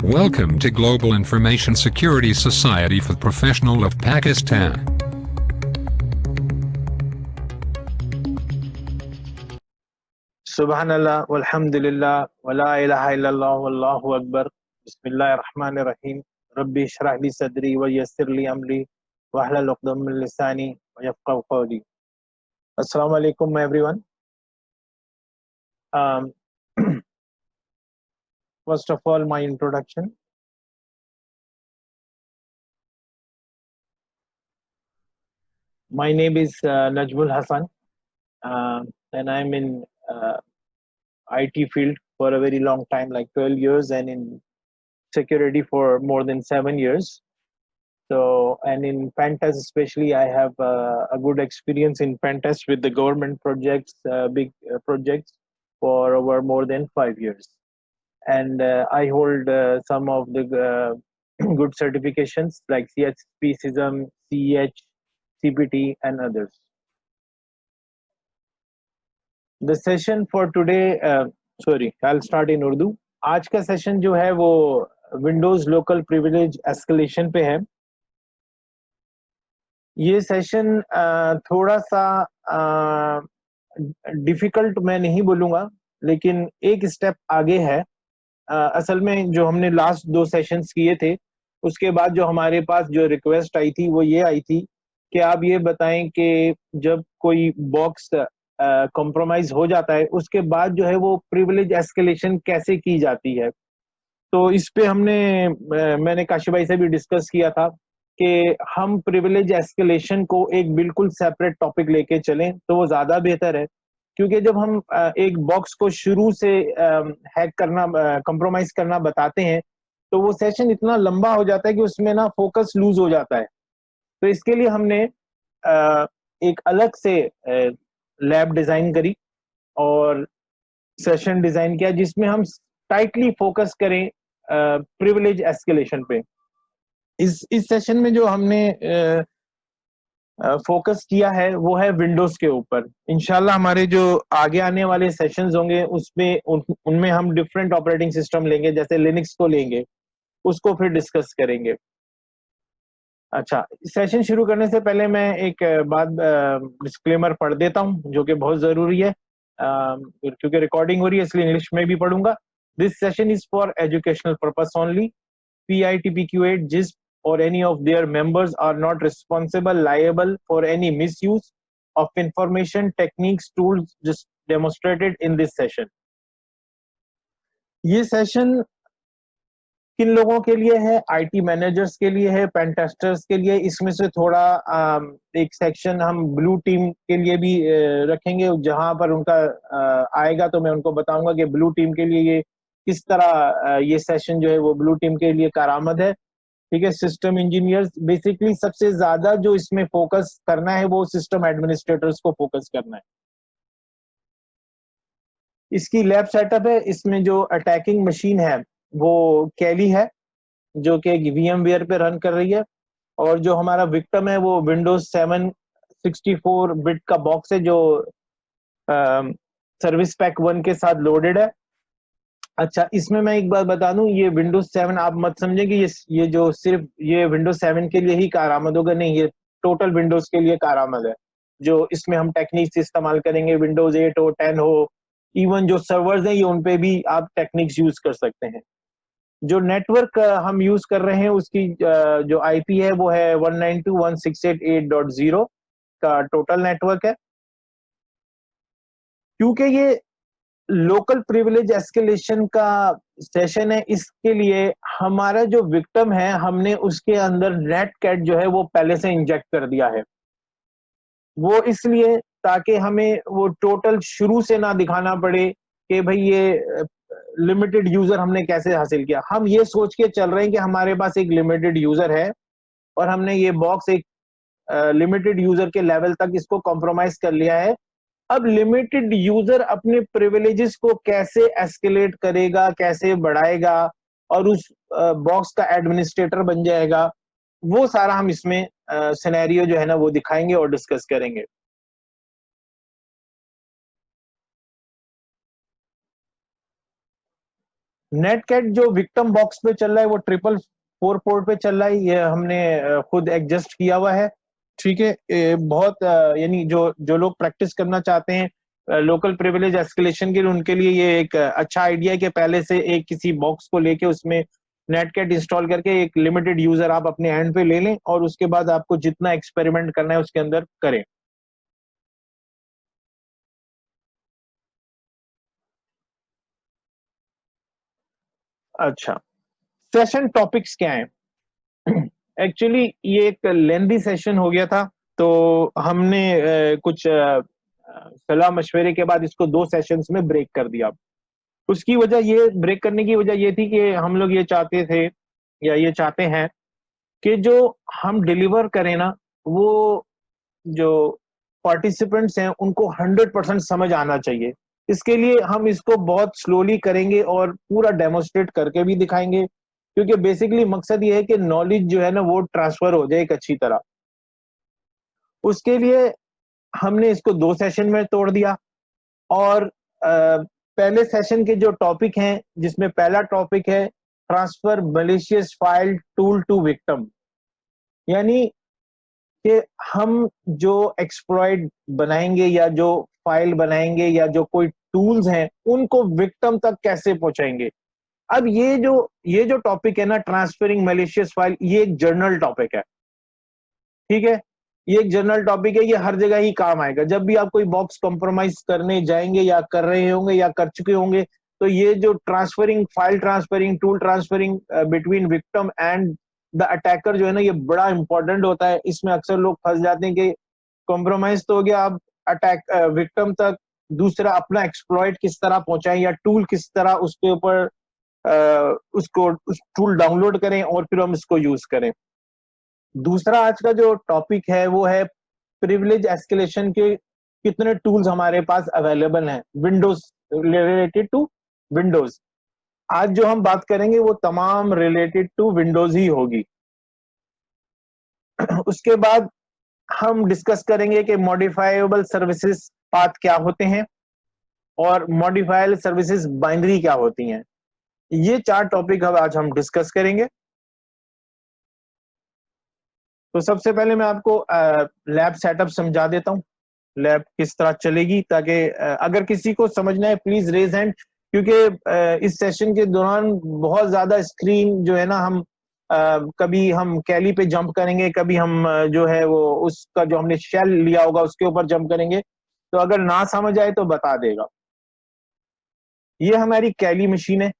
Welcome to Global Information Security Society for Professionals of Pakistan. Subhanallah, walhamdulillah, wa la ilaha illallah, wallahu akbar. Bismillahir Rahmanir Rahim. Rabbi shrah li sadri wa yassir li amri wa hlul 'uqdatam min lisani wa yafqahu qawli. Assalamu alaikum everyone. Um, First of all, my introduction. My name is Najmul Hassan, and I'm in IT field for a very long time, like 12 years, and in security for more than 7 years. So, and in Pentest especially, I have a good experience in Pentest with the government projects, big projects for over more than 5 years. And I hold some of the good certifications like CHP, CISM, CEH, CPT, and others. The session for today, sorry, I'll start in Urdu. आज का session जो है वो Windows local privilege escalation पे है. ये session थोड़ा सा डिफिकल्ट मैं नहीं बोलूँगा, लेकिन एक स्टेप आगे है. असल में जो हमने लास्ट 2 सेशंस किए थे, उसके बाद जो हमारे पास जो रिक्वेस्ट आई थी वो ये आई थी कि आप ये बताएं कि जब कोई बॉक्स कॉम्प्रोमाइज हो जाता है, उसके बाद जो है वो प्रिविलेज एस्केलेशन कैसे की जाती है. तो इस पे मैंने काशिफ भाई से भी डिस्कस किया था कि हम प्रिविलेज एस्केलेशन को एक बिल्कुल सेपरेट टॉपिक लेके चलें तो वो ज्यादा बेहतर है, क्योंकि जब हम एक बॉक्स को शुरू से हैक करना, कंप्रोमाइज करना बताते हैं, तो वो सेशन इतना लंबा हो जाता है कि उसमें ना फोकस लूज हो जाता है. तो इसके लिए हमने एक अलग से लैब डिजाइन करी और सेशन डिजाइन किया जिसमें हम टाइटली फोकस करें प्रिविलेज एस्केलेशन पे. इस सेशन में जो हमने फोकस किया है वो है विंडोज के ऊपर. इंशाल्लाह हमारे जो आगे आने वाले सेशंस होंगे उसमें उनमें हम डिफरेंट ऑपरेटिंग सिस्टम लेंगे, जैसे लिनक्स को लेंगे, उसको फिर डिस्कस करेंगे. अच्छा, सेशन शुरू करने से पहले मैं एक बात डिस्क्लेमर पढ़ देता हूं जो कि बहुत जरूरी है, क्योंकि रिकॉर्डिंग हो रही है इसलिए इंग्लिश में भी पढ़ूंगा. This session is for educational purpose only. PITPQ8, JISP or any of their members are not responsible, liable for any misuse of information, techniques, tools just demonstrated in this session. ये session किन लोगों के लिए है? IT managers के लिए है, pen testers के लिए. इसमें से थोड़ा एक सेक्शन हम ब्लू टीम के लिए भी रखेंगे. जहां पर उनका आएगा तो मैं उनको बताऊंगा कि ब्लू टीम के लिए ये किस तरह ये सेशन जो है वो ब्लू टीम के लिए कारआमद है. ठीक है. सिस्टम इंजीनियर्स, बेसिकली सबसे ज्यादा जो इसमें फोकस करना है वो सिस्टम एडमिनिस्ट्रेटर्स को फोकस करना है. इसकी लैब सेटअप है. इसमें जो अटैकिंग मशीन है वो कैली है, जो कि VMware पे रन कर रही है, और जो हमारा विक्टिम है वो विंडोज 7 64 बिट का बॉक्स है जो सर्विस पैक 1 के साथ लोडेड है. अच्छा, इसमें मैं एक बात बता दूं, ये विंडोज 7 आप मत समझे कि ये जो सिर्फ ये विंडोज 7 के लिए ही कारआमद होगा. नहीं, ये टोटल विंडोज के लिए कारआमद है. जो इसमें हम टेक्निक्स इस्तेमाल करेंगे, विंडोज 8 हो, 10 हो, इवन जो सर्वर्स हैं ये उन पे भी आप टेक्निक्स यूज कर सकते हैं. जो नेटवर्क हम यूज कर रहे हैं उसकी जो IP है वो है 192.168.8.0 का टोटल नेटवर्क है. क्योंकि ये लोकल प्रिविलेज एस्केलेशन का सेशन है, इसके लिए हमारा जो विक्टिम है हमने उसके अंदर नेटकैट जो है वो पहले से इंजेक्ट कर दिया है. वो इसलिए ताकि हमें वो टोटल शुरू से ना दिखाना पड़े कि भाई ये लिमिटेड यूजर हमने कैसे हासिल किया. हम ये सोच के चल रहे हैं कि हमारे पास एक लिमिटेड यूजर है और हमने ये बॉक्स एक लिमिटेड यूजर के लेवल तक इसको कॉम्प्रोमाइज कर लिया है. अब लिमिटेड यूजर अपने प्रिविलेजेस को कैसे एस्केलेट करेगा, कैसे बढ़ाएगा और उस बॉक्स का एडमिनिस्ट्रेटर बन जाएगा, वो सारा हम इसमें सिनेरियो जो है ना वो दिखाएंगे और डिस्कस करेंगे. नेटकैट जो विक्टिम बॉक्स पे चल रहा है वो 444 पोर्ट पे चल रहा है, ये हमने खुद एडजस्ट किया हुआ है। ठीक है, बहुत यानी जो जो लोग प्रैक्टिस करना चाहते हैं लोकल प्रिविलेज एस्केलेशन के लिए, उनके लिए ये एक अच्छा आइडिया है कि पहले से एक किसी बॉक्स को लेके उसमें नेटकैट इंस्टॉल करके एक लिमिटेड यूजर आप अपने एंड पे ले लें और उसके बाद आपको जितना एक्सपेरिमेंट करना है उसके अंदर करें। अच्छा, सेशन टॉपिक्स क्या है? एक्चुअली ये एक लेंदी सेशन हो गया था, तो हमने कुछ सलाह मशवरे के बाद इसको 2 सेशंस में ब्रेक कर दिया। उसकी वजह ये, ब्रेक करने की वजह ये थी कि हम लोग ये चाहते थे या ये चाहते हैं कि जो हम डिलीवर करें ना, वो जो पार्टिसिपेंट्स हैं उनको 100% समझ आना चाहिए। इसके लिए हम इसको बहुत स्लोली करेंगे और पूरा डेमोस्ट्रेट करके भी दिखाएंगे, क्योंकि बेसिकली मकसद ये है कि नॉलेज जो है ना वो ट्रांसफर हो जाए एक अच्छी तरह। उसके लिए हमने इसको 2 सेशन में तोड़ दिया और पहले सेशन के जो टॉपिक हैं, जिसमें पहला टॉपिक है transfer malicious file tool to victim, यानी कि हम जो एक्सप्लॉइट बनाएंगे या जो फाइल बनाएंगे या जो कोई टूल्स हैं उनको विक्टिम तक कैसे पहुंचाएंगे। अब ये जो टॉपिक है ना, ट्रांसफरिंग मैलिशियस फाइल, ये एक जर्नल टॉपिक है। ठीक है, ये एक जर्नल टॉपिक है, ये हर जगह ही काम आएगा। जब भी आप कोई बॉक्स कॉम्प्रोमाइज करने जाएंगे या कर रहे होंगे या कर चुके होंगे, तो ये जो transferring file transferring tool transferring between victim and the attacker जो है ना, ये बड़ा इंपॉर्टेंट होता है। इसमें अक्सर लोग फंस जाते हैं कि कॉम्प्रोमाइज तो हो गया, अब अटैक विक्टिम तक दूसरा अपना एक्सप्लॉइट किस तरह पहुंचाएं या टूल किस तरह उसके ऊपर उसको उस टूल डाउनलोड करें और फिर हम इसको यूज करें। दूसरा आज का जो टॉपिक है वो है प्रिविलेज एस्केलेशन के कितने टूल्स हमारे पास अवेलेबल हैं विंडोज, रिलेटेड टू विंडोज। आज जो हम बात करेंगे वो तमाम रिलेटेड टू विंडोज ही होगी। उसके बाद हम डिस्कस करेंगे कि मॉडिफाइबल सर्विसेज पाथ क्या होते हैं और मॉडिफाइबल सर्विसेज बाइनरी क्या होती हैं। ये 4 टॉपिक अब आज हम डिस्कस करेंगे। तो सबसे पहले मैं आपको लैब सेटअप समझा देता हूँ, लैब किस तरह चलेगी, ताकि अगर किसी को समझना है प्लीज रेज हैंड, क्योंकि इस सेशन के दौरान बहुत ज्यादा स्क्रीन जो है ना, हम कभी हम कैली पे जंप करेंगे, कभी हम जो है वो उसका जो हमने शेल लिया होगा उसके ऊपर जंप करेंगे, तो अगर ना समझ आए तो बता देगा। ये हमारी कैली मशीन है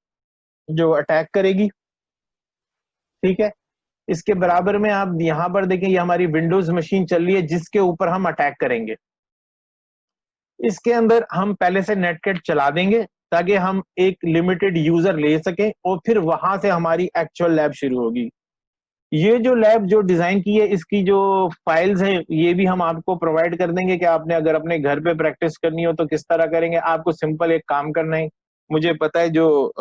जो अटैक करेगी। ठीक है, इसके बराबर में आप यहां पर देखें, ये हमारी विंडोज मशीन चल रही है जिसके ऊपर हम अटैक करेंगे। इसके अंदर हम पहले से नेटकैट चला देंगे ताकि हम एक लिमिटेड यूजर ले सकें और फिर वहां से हमारी एक्चुअल लैब शुरू होगी। ये जो लैब जो डिजाइन की है, इसकी जो फाइल्स हैं ये भी हम आपको प्रोवाइड कर देंगे कि आपने अगर अपने घर पे प्रैक्टिस करनी हो तो किस तरह करेंगे। आपको सिंपल एक काम करना है, मुझे पता है जो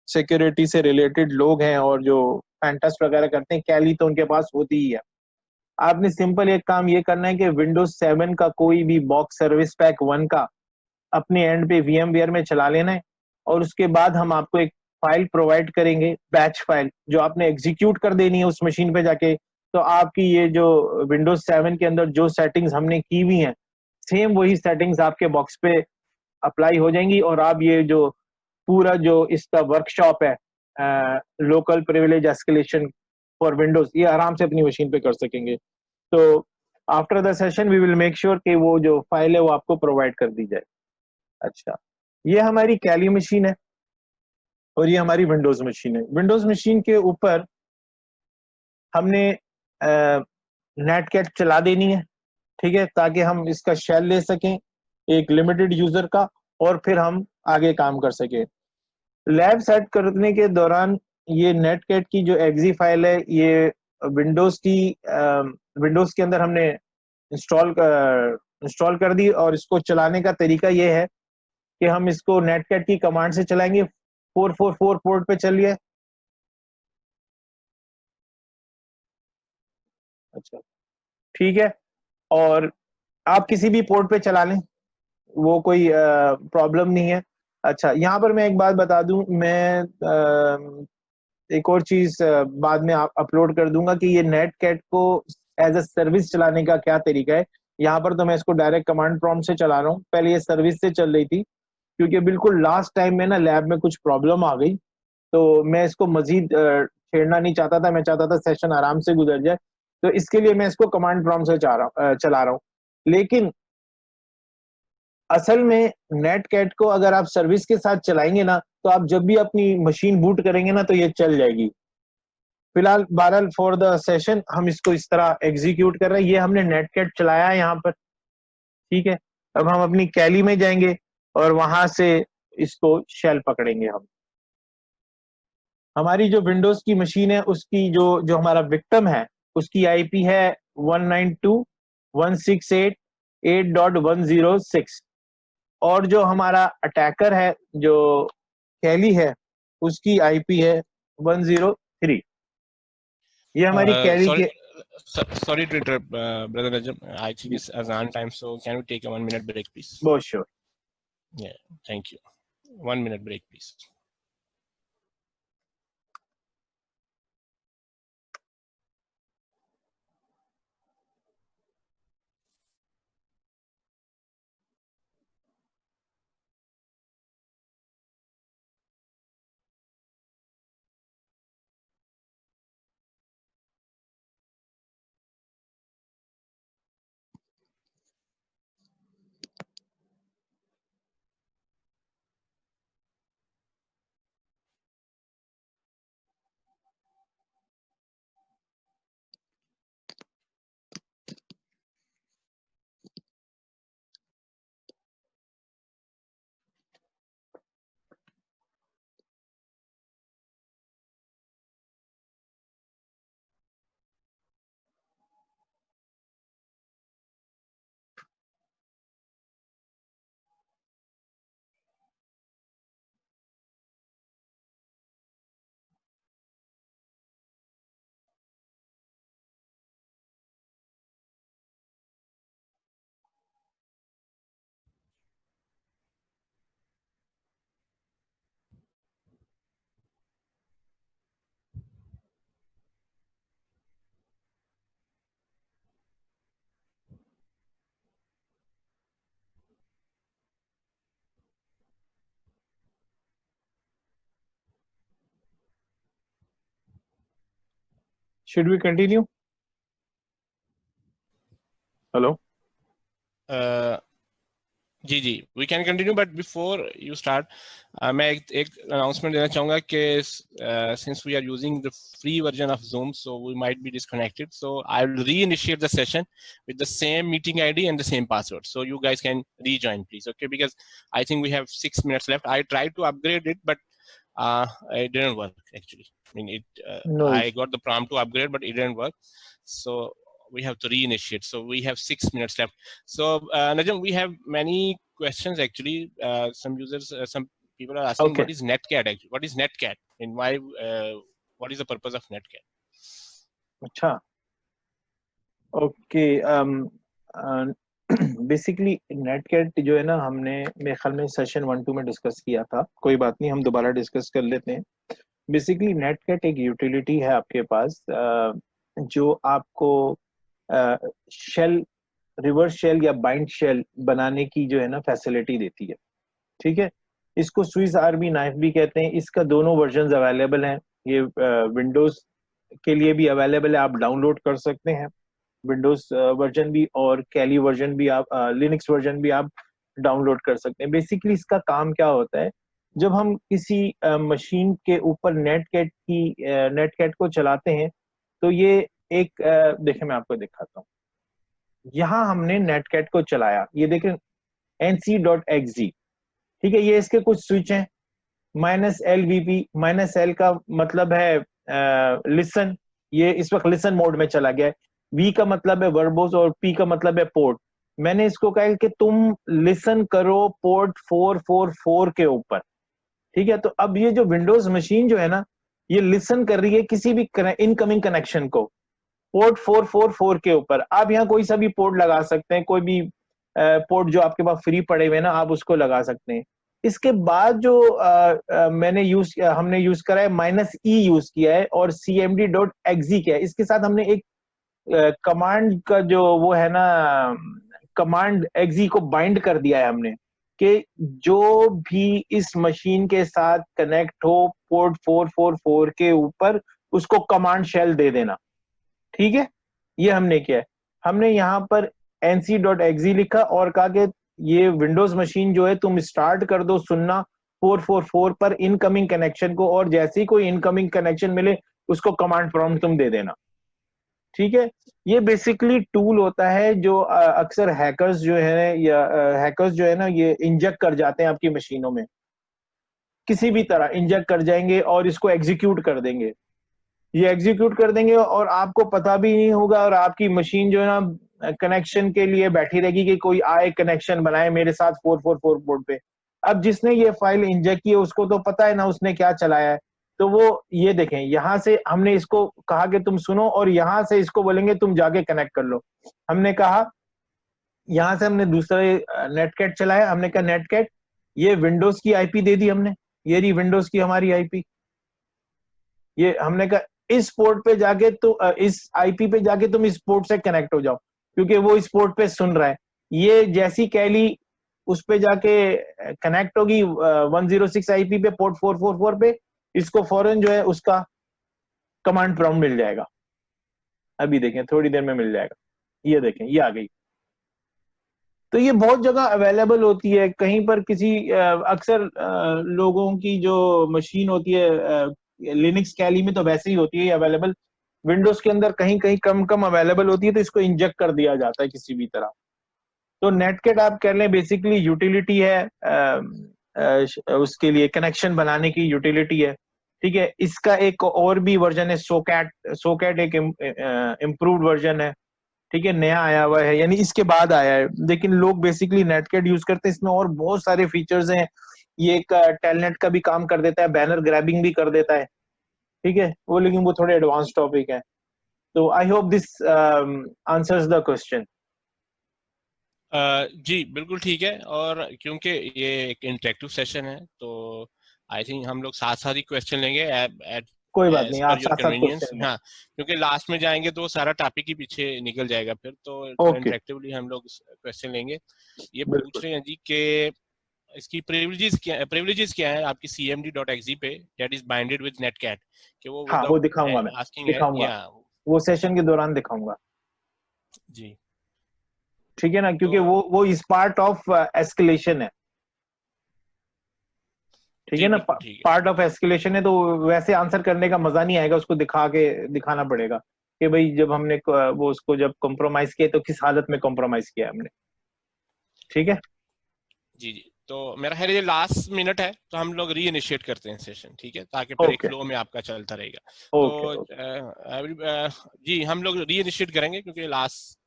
सिक्योरिटी से रिलेटेड लोग हैं और जो फैंटेस्ट वगैरह करते हैं, कैली तो उनके पास होती ही है। आपने सिंपल एक काम ये करना है कि विंडोज 7 का कोई भी बॉक्स सर्विस पैक 1 का अपने एंड पे VMware में चला लेना है और उसके बाद हम आपको एक फाइल प्रोवाइड करेंगे, बैच फाइल, जो आपने एग्जीक्यूट कर देनी है उस मशीन पे जाके। तो आपकी ये जो विंडोज 7 के अंदर जो सेटिंग्स हमने की हुई हैं, सेम वही सेटिंग्स आपके बॉक्स पे अप्लाई हो जाएंगी और आप ये जो पूरा जो इसका वर्कशॉप है local privilege escalation for Windows, ये आराम से अपनी मशीन पे कर सकेंगे। तो after the session we will make sure कि वो जो फाइल है वो आपको प्रोवाइड कर दी जाए। अच्छा, ये हमारी कैली मशीन है और ये हमारी विंडोज मशीन है। विंडोज मशीन के ऊपर हमने नेटकैट चला देनी है। ठीक है, ताकि हम इसका शेल ले सकें एक लिमिटेड यूजर का और फिर हम आगे काम कर सकें। लैब सेट करने के दौरान ये नेटकैट की जो एग्जी फाइल है, ये विंडोज की विंडोज के अंदर हमने इंस्टॉल कर दी और इसको चलाने का तरीका ये है कि हम इसको नेटकैट की कमांड से चलाएंगे। 444 पोर्ट पे चलिए। अच्छा, ठीक है, और आप किसी भी पोर्ट पे चला लें, वो कोई प्रॉब्लम नहीं है। अच्छा, यहाँ पर मैं एक बात बता दूं, मैं एक और चीज बाद में अपलोड कर दूंगा कि ये नेट कैट को एज अ सर्विस चलाने का क्या तरीका है। यहाँ पर तो मैं इसको डायरेक्ट कमांड प्रॉम्प्ट से चला रहा हूँ, पहले ये सर्विस से चल रही थी, क्योंकि बिल्कुल लास्ट टाइम में ना लैब में कुछ प्रॉब्लम आ गई, तो मैं इसको मजीद छेड़ना नहीं चाहता था, मैं चाहता था सेशन आराम से गुजर जाए, तो इसके लिए मैं इसको कमांड प्रॉम्प्ट से चला रहा हूँ। लेकिन असल में नेट कैट को अगर आप सर्विस के साथ चलाएंगे ना, तो आप जब भी अपनी मशीन बूट करेंगे ना, तो ये चल जाएगी। फिलहाल बहरहाल फॉर द सेशन हम इसको इस तरह एग्जीक्यूट कर रहे हैं। ये हमने नेट कैट चलाया है यहाँ पर, ठीक है। अब हम अपनी कैली में जाएंगे और वहां से इसको शेल पकड़ेंगे हम। हमारी जो विंडोज की मशीन है उसकी जो जो हमारा विक्टिम है उसकी आईपी है 192.168.8.106, और जो हमारा अटैकर है जो कैली है उसकी आईपी है 103। ये हमारी कैली Sorry, के sorry to interrupt, Brother Rajab. I think it's Azan time, so can we take a 1 minute break, please? बहुत sure. Yeah, thank you. 1 minute break, please. Should we continue? Hello. जी जी, we can continue, but before you start मैं एक announcement देना चाहूंगा कि since we are using the free version of Zoom, so we might be disconnected, so I will reinitiate the session with the same meeting ID and the same password, so you guys can rejoin, please. Okay, because I think we have 6 minutes left. I tried to upgrade it, but it didn't work actually. I mean, No I issue. got the prompt to upgrade, but it didn't work, so we have to reinitiate. So we have 6 minutes left. So Najam, we have many questions actually. Some users, some people are asking, Okay. what is netcat actually? What is netcat and why? What is the purpose of netcat? अच्छा, okay. Basically नेटकैट जो है ना, हमने मेरे ख्याल में session 1-2 में discuss किया था, कोई बात नहीं, हम दोबारा डिस्कस कर लेते हैं। बेसिकली नेटकैट एक यूटिलिटी है आपके पास, जो आपको शेल, रिवर्स शेल या बाइंड शेल बनाने की जो है ना फैसिलिटी देती है, ठीक है। इसको स्विस आर्मी नाइफ भी कहते हैं। इसका दोनों वर्जन अवेलेबल हैं। ये विंडोज के लिए भी अवेलेबल है, आप डाउनलोड कर सकते हैं विंडोज वर्जन भी, और कैली वर्जन भी, आप लिनक्स वर्जन भी आप डाउनलोड कर सकते हैं। बेसिकली इसका काम क्या होता है, जब हम किसी मशीन के ऊपर नेटकैट को चलाते हैं, तो ये एक देखिए मैं आपको दिखाता हूँ। यहाँ हमने नेटकैट को चलाया, ये देखें nc.exe, ठीक है। ये इसके कुछ स्विच हैं, -LVP, -L का मतलब है लिसन, ये इस वक्त लिसन मोड में चला गया है। V का मतलब है वर्बोस और P का मतलब है पोर्ट। मैंने इसको कहा कि तुम लिसन करो पोर्ट 444 के ऊपर, ठीक है। तो अब ये जो विंडोज मशीन जो है ना, ये लिसन कर रही है किसी भी इनकमिंग कनेक्शन को पोर्ट 444 के ऊपर। आप यहाँ कोई सा भी पोर्ट लगा सकते हैं, कोई भी पोर्ट जो आपके पास फ्री पड़े हुए ना, आप उसको लगा सकते हैं। इसके बाद जो हमने यूज करा है -e यूज किया है और cmd.exe किया है। इसके साथ हमने एक कमांड का जो वो है ना, कमांड exe को बाइंड कर दिया है हमने, कि जो भी इस मशीन के साथ कनेक्ट हो पोर्ट 444 के ऊपर, उसको कमांड शेल दे देना। ठीक है, ये हमने किया है। हमने यहाँ पर nc.exe लिखा और कहा कि ये विंडोज मशीन जो है तुम स्टार्ट कर दो सुनना 444 पर इनकमिंग कनेक्शन को, और जैसे ही कोई इनकमिंग कनेक्शन मिले उसको कमांड प्रॉम्प्ट तुम दे देना। ठीक है, ये बेसिकली टूल होता है जो अक्सर हैकर्स जो है या हैकर्स जो है ना, ये इंजेक्ट कर जाते हैं आपकी मशीनों में, किसी भी तरह इंजेक्ट कर जाएंगे और इसको एग्जीक्यूट कर देंगे। ये एग्जीक्यूट कर देंगे और आपको पता भी नहीं होगा, और आपकी मशीन जो है ना कनेक्शन के लिए बैठी रहेगी कि कोई आए कनेक्शन बनाए मेरे साथ 444 पोर्ट पे। अब जिसने ये फाइल इंजेक्ट की है उसको तो पता है ना उसने क्या चलाया है, तो वो ये देखें, यहाँ से हमने इसको कहा कि तुम सुनो, और यहाँ से इसको बोलेंगे तुम जाके कनेक्ट कर लो। हमने कहा, यहाँ से हमने दूसरे नेटकैट चलाया, हमने कहा नेटकैट ये विंडोज की आईपी दे दी हमने, ये रही विंडोज की हमारी आईपी। ये हमने कहा इस पोर्ट पे जाके तो इस आईपी पे जाके तुम इस पोर्ट से कनेक्ट हो जाओ, क्योंकि वो इस पोर्ट पे सुन रहा है। ये जैसी कैली उस पे जाके कनेक्ट होगी 106 आईपी पे पोर्ट 444 पे, इसको फौरन जो है उसका कमांड प्रॉम्प्ट मिल जाएगा। अभी देखें थोड़ी देर में मिल जाएगा, ये देखें ये आ गई। तो ये बहुत जगह अवेलेबल होती है, कहीं पर किसी अक्सर लोगों की जो मशीन होती है लिनक्स कैली में तो वैसे ही होती है अवेलेबल, विंडोज के अंदर कहीं कहीं कम कम अवेलेबल होती है, तो इसको इंजेक्ट कर दिया जाता है किसी भी तरह। तो नेटकैट आप कह लें बेसिकली यूटिलिटी है, उसके लिए कनेक्शन बनाने की यूटिलिटी है। ठीक है, इसका एक और भी वर्जन है सोकैट, सोकैट एक इम्प्रूव्ड वर्जन है। ठीक है, नया आया हुआ है, यानी इसके बाद आया है, लेकिन लोग बेसिकली नेटकैट यूज करते हैं। इसमें और बहुत सारे फीचर्स हैं, ये एक टेलनेट का भी काम कर देता है, बैनर ग्रैबिंग भी कर देता है। ठीक है वो, लेकिन वो थोड़े एडवांस टॉपिक है। तो I hope this answers the question. जी बिल्कुल ठीक है, और क्योंकि ये एक इंटरेक्टिव सेशन है तो आई थिंक हम लोग साथ साथ ही क्वेश्चन लेंगे एट कोई बात नहीं, पर आप योर साथ साथ कन्वीनियंस। क्वेश्चन हाँ, क्योंकि लास्ट में जाएंगे तो सारा टॉपिक ही पीछे निकल जाएगा फिर, तो ओके इंटरेक्टिवली हम लोग क्वेश्चन लेंगे। ये बिल्कुल। पूछ रहे हैं जी कि इसकी प्रिविलेजेस क्या है आपकी cmd.exe पे दैट इज बाइंडेड विद नेटकैट, कि वो हाँ वो विदाउट दिखाऊंगा, मैं आस्किंग है दिखाऊंगा, या। वो सेशन के दौरान दिखाऊंगा। जी ठीक है ना, तो क्योंकि वो इस पार्ट ऑफ एस्केलेशन है। ठीक जी है ना, बिल्कुल ठीक है। पार्ट ऑफ एस्केलेशन है, तो वैसे आंसर करने का मजा नहीं आएगा, उसको दिखाना पड़ेगा कि भाई जब हमने वो उसको जब कॉम्प्रोमाइज किया तो किस हालत में कॉम्प्रोमाइज किया हमने। ठीक है, जी जी, तो मेरा ख्याल ये लास्ट मिनट है, तो हम लोग री इनिशिएट करते हैं सेशन, ठीक है, ताकि फिर एक ओके फ्लो में आपका चलता रहेगा। ओके तो जी हम लोग री इनिशिएट करेंगे क्योंकि लास्ट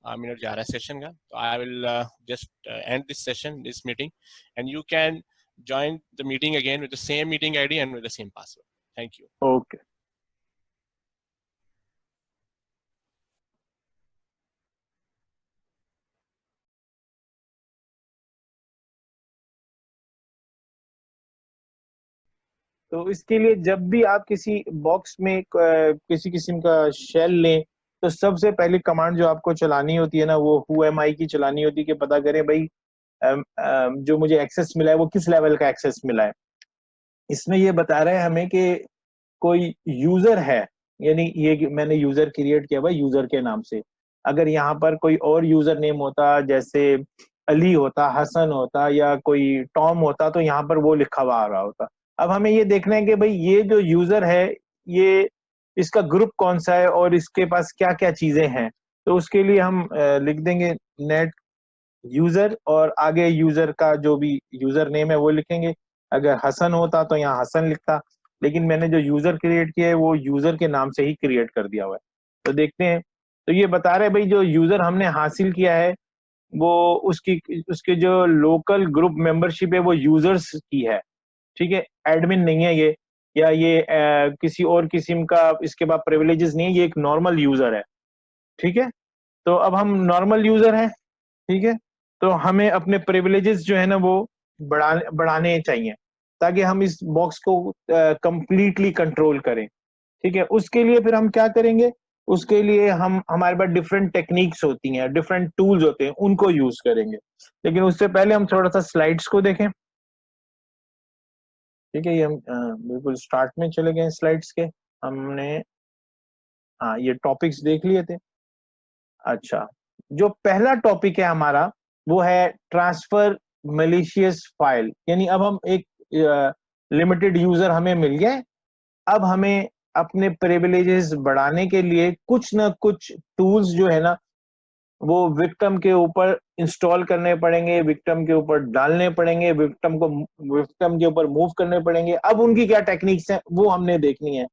मिनट जा रहा है सेशन का। तो I will just and this session, this meeting, and you can join the meeting again with the same meeting ID and with the same password. Thank you. Okay. तो इसके लिए जब भी आप किसी बॉक्स में किसी किस्म का शेल लें, तो सबसे पहली कमांड जो आपको चलानी होती है ना, वो who am I की चलानी होती है, कि पता करें भाई जो मुझे एक्सेस मिला है वो किस लेवल का एक्सेस मिला है। इसमें ये बता रहा है हमें कि कोई यूजर है, यानी ये मैंने यूजर क्रिएट किया हुआ यूजर के नाम से। अगर यहाँ पर कोई और यूजर नेम होता, जैसे अली होता, हसन होता, या कोई टॉम होता, तो यहाँ पर वो लिखा हुआ आ रहा होता। अब हमें ये देखना है कि भाई ये जो यूजर है, ये इसका ग्रुप कौन सा है और इसके पास क्या क्या चीजें हैं। तो उसके लिए हम लिख देंगे नेट यूजर, और आगे यूजर का जो भी यूजर नेम है वो लिखेंगे। अगर हसन होता तो यहाँ हसन लिखता, लेकिन मैंने जो यूजर क्रिएट किया है वो यूजर के नाम से ही क्रिएट कर दिया हुआ है। तो देखते हैं, तो ये बता रहे भाई जो यूजर हमने हासिल किया है वो उसके जो लोकल ग्रुप मेंबरशिप है वो यूजर्स की है। ठीक है, एडमिन नहीं है ये, या ये किसी और किस्म का इसके बाद प्रिविलेजेस नहीं है, ये एक नॉर्मल यूजर है। ठीक है, तो अब हम नॉर्मल यूजर हैं। ठीक है, तो हमें अपने प्रिविलेजेस जो है ना वो बढ़ाने चाहिए ताकि हम इस बॉक्स को कंप्लीटली कंट्रोल करें। ठीक है, उसके लिए फिर हम क्या करेंगे, उसके लिए हम हमारे पास डिफरेंट टेक्निक्स होती हैं, डिफरेंट टूल्स होते हैं, उनको यूज करेंगे। लेकिन उससे पहले हम थोड़ा सा स्लाइड्स को देखें। ठीक है, ये हम बिल्कुल स्टार्ट में चले गए स्लाइड्स के। हमने हाँ ये टॉपिक्स देख लिए थे। अच्छा, जो पहला टॉपिक है हमारा वो है ट्रांसफर मलिशियस फाइल, यानी अब हम एक लिमिटेड यूजर हमें मिल गए, अब हमें अपने प्रिविलेजेस बढ़ाने के लिए कुछ ना कुछ टूल्स जो है ना वो विक्टिम के ऊपर इंस्टॉल करने पड़ेंगे, विक्टिम के ऊपर डालने पड़ेंगे, विक्टिम के ऊपर मूव करने पड़ेंगे। अब उनकी क्या टेक्निक्स हैं वो हमने देखनी है।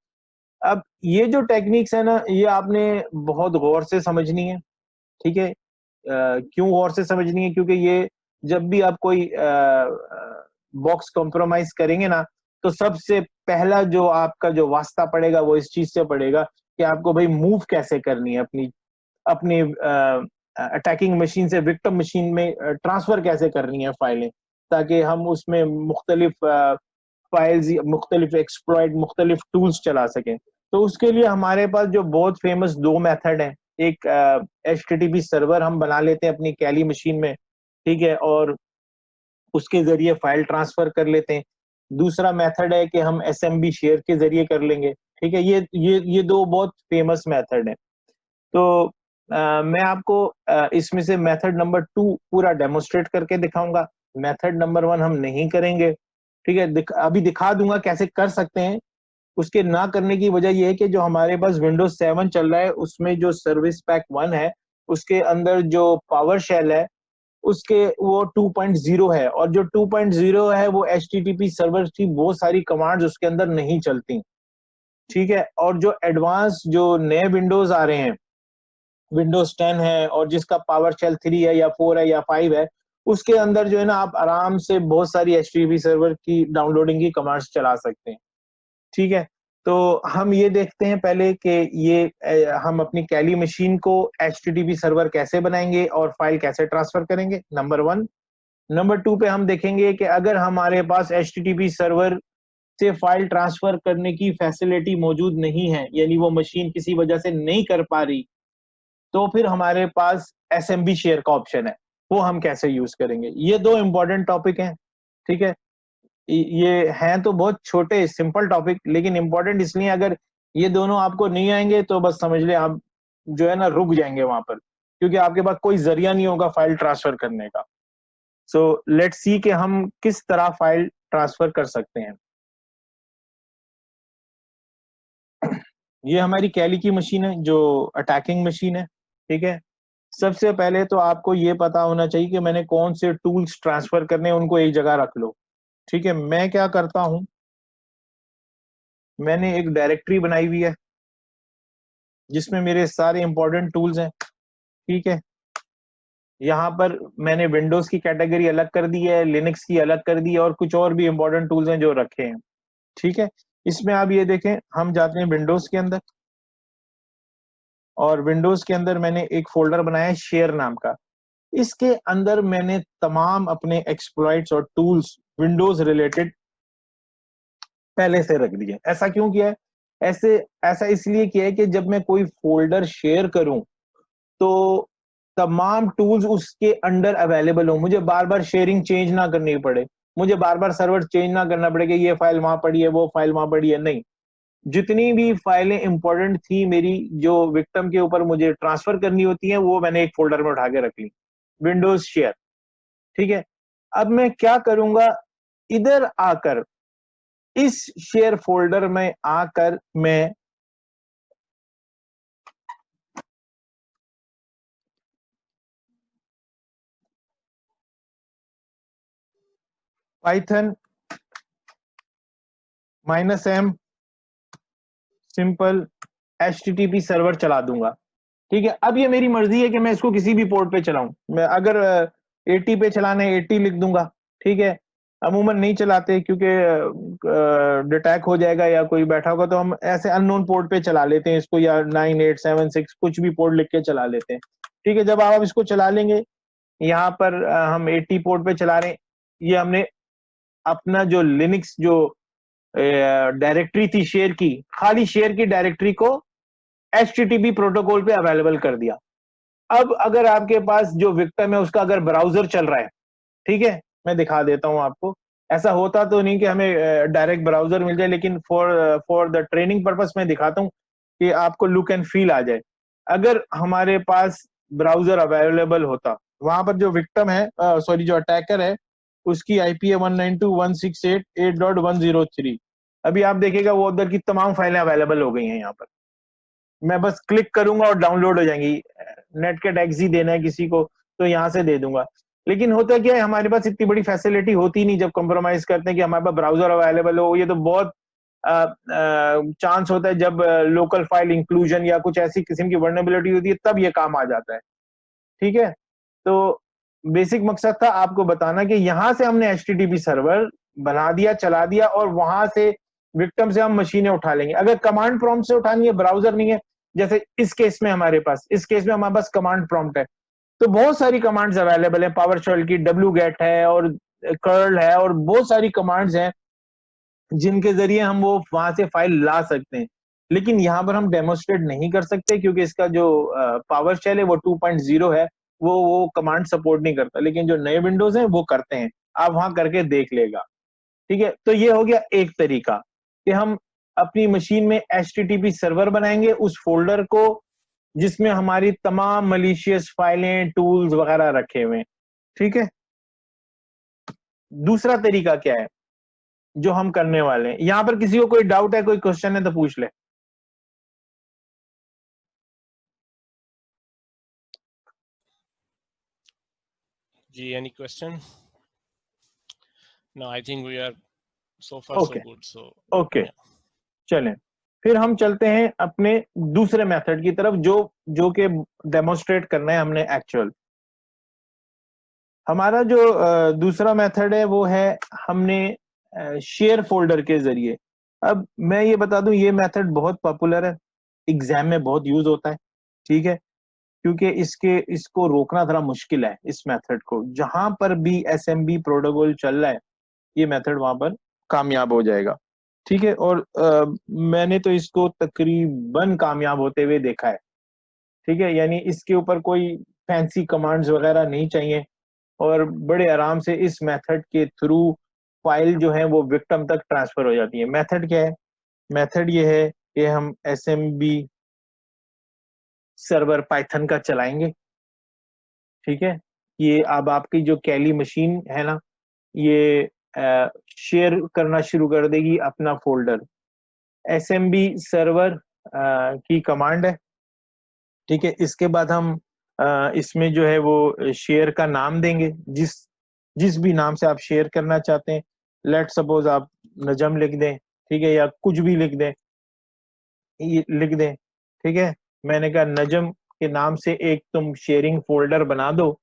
अब ये जो टेक्निक्स है ना ये आपने बहुत गौर से समझनी है। ठीक है, क्यों गौर से समझनी है, क्योंकि ये जब भी आप कोई बॉक्स कॉम्प्रोमाइज करेंगे ना तो सबसे पहला जो आपका जो वास्ता पड़ेगा वो इस चीज से पड़ेगा कि आपको भाई मूव कैसे करनी है, अपनी अपनी अटैकिंग मशीन से विक्टिम मशीन में ट्रांसफर कैसे करनी है फाइलें, ताकि हम उसमें मुख्तलिफ फाइल्स, मुख्तलिफ एक्सप्लॉइट, मुख्तलिफ टूल्स चला सकें। तो उसके लिए हमारे पास जो बहुत फेमस दो मेथड हैं, एक HTTP सर्वर हम बना लेते हैं अपनी कैली मशीन में, ठीक है, और उसके जरिए फाइल ट्रांसफर कर लेते हैं। दूसरा मेथड है कि हम SMB शेयर के जरिए कर लेंगे। ठीक है, ये दो बहुत फेमस मेथड हैं। तो मैं आपको इसमें से मेथड नंबर 2 पूरा डेमोस्ट्रेट करके दिखाऊंगा। मेथड नंबर 1 हम नहीं करेंगे। ठीक है, अभी दिखा दूंगा कैसे कर सकते हैं। उसके ना करने की वजह यह है कि जो हमारे पास विंडोज 7 चल रहा है उसमें जो सर्विस पैक 1 है उसके अंदर जो पावर शेल है उसके वो 2.0 है, और जो 2.0 है वो HTTP सर्वर की बहुत सारी कमांड्स उसके अंदर नहीं चलती। ठीक है, और जो एडवांस जो नए विंडोज आ रहे हैं, विंडोज 10 है और जिसका पावर शेल 3 है या 4 है या 5 है, उसके अंदर जो है ना आप आराम से बहुत सारी HTTP सर्वर की डाउनलोडिंग की कमांड्स चला सकते हैं। ठीक है, तो हम ये देखते हैं पहले कि ये हम अपनी कैली मशीन को HTTP सर्वर कैसे बनाएंगे और फाइल कैसे ट्रांसफर करेंगे, नंबर 1। नंबर 2 पे हम देखेंगे कि अगर हमारे पास HTTP सर्वर से फाइल ट्रांसफर करने की फैसिलिटी मौजूद नहीं है, यानी वो मशीन किसी वजह से नहीं कर पा रही, तो फिर हमारे पास SMB शेयर का ऑप्शन है, वो हम कैसे यूज करेंगे। ये दो इंपॉर्टेंट टॉपिक हैं। ठीक है, ये हैं तो बहुत छोटे सिंपल टॉपिक, लेकिन इंपॉर्टेंट इसलिए अगर ये दोनों आपको नहीं आएंगे तो बस समझ ले आप जो है ना रुक जाएंगे वहां पर, क्योंकि आपके पास कोई जरिया नहीं होगा फाइल ट्रांसफर करने का। सो लेट्स सी कि हम किस तरह फाइल ट्रांसफर कर सकते हैं। ये हमारी कैली की मशीन है जो अटैकिंग मशीन है। ठीक है, सबसे पहले तो आपको ये पता होना चाहिए कि मैंने कौन से टूल्स ट्रांसफर करने हैं, उनको एक जगह रख लो। ठीक है, मैं क्या करता हूं, मैंने एक डायरेक्टरी बनाई हुई है जिसमें मेरे सारे इंपॉर्टेंट टूल्स हैं। ठीक है, यहाँ पर मैंने विंडोज की कैटेगरी अलग कर दी है, लिनक्स की अलग कर दी है, और कुछ और भी इंपॉर्टेंट टूल्स हैं जो रखे हैं। ठीक है, इसमें आप ये देखें, हम जाते हैं विंडोज के अंदर, और विंडोज के अंदर मैंने एक फोल्डर बनाया है शेयर नाम का। इसके अंदर मैंने तमाम अपने एक्सप्लॉइट्स और टूल्स विंडोज रिलेटेड पहले से रख दिए। ऐसा क्यों किया है, ऐसा इसलिए किया है कि जब मैं कोई फोल्डर शेयर करूं तो तमाम टूल्स उसके अंडर अवेलेबल हो, मुझे बार बार शेयरिंग चेंज ना करनी पड़े, मुझे बार बार सर्वर चेंज ना करना पड़े कि ये फाइल वहां पड़ी है, वो फाइल वहां पड़ी है। नहीं, जितनी भी फाइलें इंपॉर्टेंट थी मेरी जो विक्टिम के ऊपर मुझे ट्रांसफर करनी होती है, वो मैंने एक फोल्डर में उठा के रख ली, विंडोज शेयर। ठीक है, अब मैं क्या करूंगा, इधर आकर इस शेयर फोल्डर में आकर मैं Python -m simple HTTP server चला दूंगा। ठीक है, अब ये मेरी मर्जी है कि मैं इसको किसी भी पोर्ट पे चलाऊं। मैं अगर 80 पे चलाना है 80 लिख दूंगा। ठीक है, अमूमन नहीं चलाते क्योंकि डिटेक्ट हो जाएगा या कोई बैठा होगा, तो हम ऐसे अननोन पोर्ट पे चला लेते हैं इसको, या 9876 कुछ भी पोर्ट लिख के चला लेते हैं। ठीक है, जब आप इसको चला लेंगे, यहाँ पर हम 80 पोर्ट पे चला रहे हैं, ये हमने अपना जो लिनक्स जो डायरेक्टरी थी शेयर की, खाली शेयर की डायरेक्टरी को HTTP प्रोटोकॉल पे अवेलेबल कर दिया। अब अगर आपके पास जो विक्टिम है उसका अगर ब्राउजर चल रहा है, ठीक है, मैं दिखा देता हूं आपको। ऐसा होता तो नहीं कि हमें डायरेक्ट ब्राउजर मिल जाए, लेकिन फॉर द ट्रेनिंग पर्पस मैं दिखाता हूं कि आपको लुक एंड फील आ जाए। अगर हमारे पास ब्राउजर अवेलेबल होता, वहां पर जो विक्टिम है, सॉरी जो अटैकर है, उसकी आईपी है 192.168.8.103। अभी आप देखिएगा वो उधर की तमाम फाइलें अवेलेबल हो गई हैं यहाँ पर। मैं बस क्लिक करूंगा और डाउनलोड हो जाएंगी। नेटकेट एक्सी देना है किसी को तो यहाँ से दे दूंगा। लेकिन होता क्या है, हमारे पास इतनी बड़ी फैसिलिटी होती नहीं जब कंप्रोमाइज करते हैं कि हमारे पास ब्राउजर अवेलेबल हो। ये तो बहुत चांस होता है जब लोकल फाइल इंक्लूजन या कुछ ऐसी किस्म की वर्नेबिलिटी होती है, तब ये काम आ जाता है। ठीक है, तो बेसिक मकसद था आपको बताना कि यहां से हमने HTTP सर्वर बना दिया, चला दिया, और वहां से विक्टिम से हम मशीनें उठा लेंगे। अगर कमांड प्रॉम्प्ट से उठानी है, ब्राउजर नहीं है, जैसे इस केस में हमारे पास, इस केस में हमारे पास कमांड प्रॉम्प्ट है, तो बहुत सारी कमांड्स अवेलेबल है। पावरशेल की wget है और कर्ल है और बहुत सारी कमांड्स हैं जिनके जरिए हम वो वहां से फाइल ला सकते हैं। लेकिन यहाँ पर हम डेमोस्ट्रेट नहीं कर सकते क्योंकि इसका जो पावर शेल है वो 2.0 है, वो कमांड सपोर्ट नहीं करता। लेकिन जो नए विंडोज हैं वो करते हैं, आप वहां करके देख लेगा। ठीक है, तो ये हो गया एक तरीका कि हम अपनी मशीन में HTTP सर्वर बनाएंगे, उस फोल्डर को जिसमें हमारी तमाम मलिशियस फाइलें, टूल्स वगैरह रखे हुए हैं। ठीक है, दूसरा तरीका क्या है जो हम करने वाले हैं? यहां पर किसी को कोई डाउट है, कोई क्वेश्चन है तो पूछ ले। जी, any question? No, I think we are so far so okay good. So okay, yeah. चलें फिर हम चलते हैं अपने दूसरे मेथड की तरफ, जो कि डेमोस्ट्रेट करना है हमने एक्चुअल। हमारा जो दूसरा मेथड है वो है हमने शेयर फोल्डर के जरिए। अब मैं ये बता दूं, ये मेथड बहुत पॉपुलर है, एग्जाम में बहुत यूज होता है। ठीक है, क्योंकि इसको रोकना थोड़ा मुश्किल है। इस मेथड को जहां पर भी SMB प्रोटोकॉल चल रहा है, ये मेथड वहां पर कामयाब हो जाएगा। ठीक है, और मैंने तो इसको तकरीबन कामयाब होते हुए देखा है। ठीक है, यानी इसके ऊपर कोई फैंसी कमांड्स वगैरह नहीं चाहिए और बड़े आराम से इस मेथड के थ्रू फाइल जो है वो विक्टिम तक ट्रांसफर हो जाती है। मेथड क्या है? मेथड ये है कि हम SMB सर्वर पाइथन का चलाएंगे। ठीक है, ये अब आपकी जो कैली मशीन है ना, ये शेयर करना शुरू कर देगी अपना फोल्डर। SMB सर्वर की कमांड है। ठीक है, इसके बाद हम इसमें जो है वो शेयर का नाम देंगे, जिस जिस भी नाम से आप शेयर करना चाहते हैं। लेट सपोज आप नजम लिख दें, ठीक है, या कुछ भी लिख दें, ये लिख दें। ठीक है, मैंने कहा नजम के नाम से एक तुम शेयरिंग फोल्डर बना दो।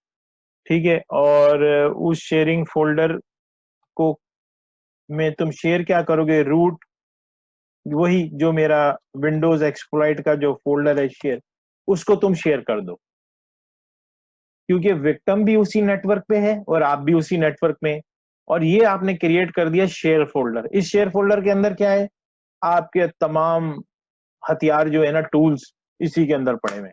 ठीक है, और उस शेयरिंग फोल्डर को में तुम शेयर क्या करोगे? रूट, वही जो मेरा विंडोज एक्सप्लॉइट का जो फोल्डर है शेयर, उसको तुम शेयर कर दो। क्योंकि विक्टिम भी उसी नेटवर्क पे है और आप भी उसी नेटवर्क में, और ये आपने क्रिएट कर दिया शेयर फोल्डर। इस शेयर फोल्डर के अंदर क्या है? आपके तमाम हथियार जो है ना, टूल्स, इसी के अंदर पड़े हुए।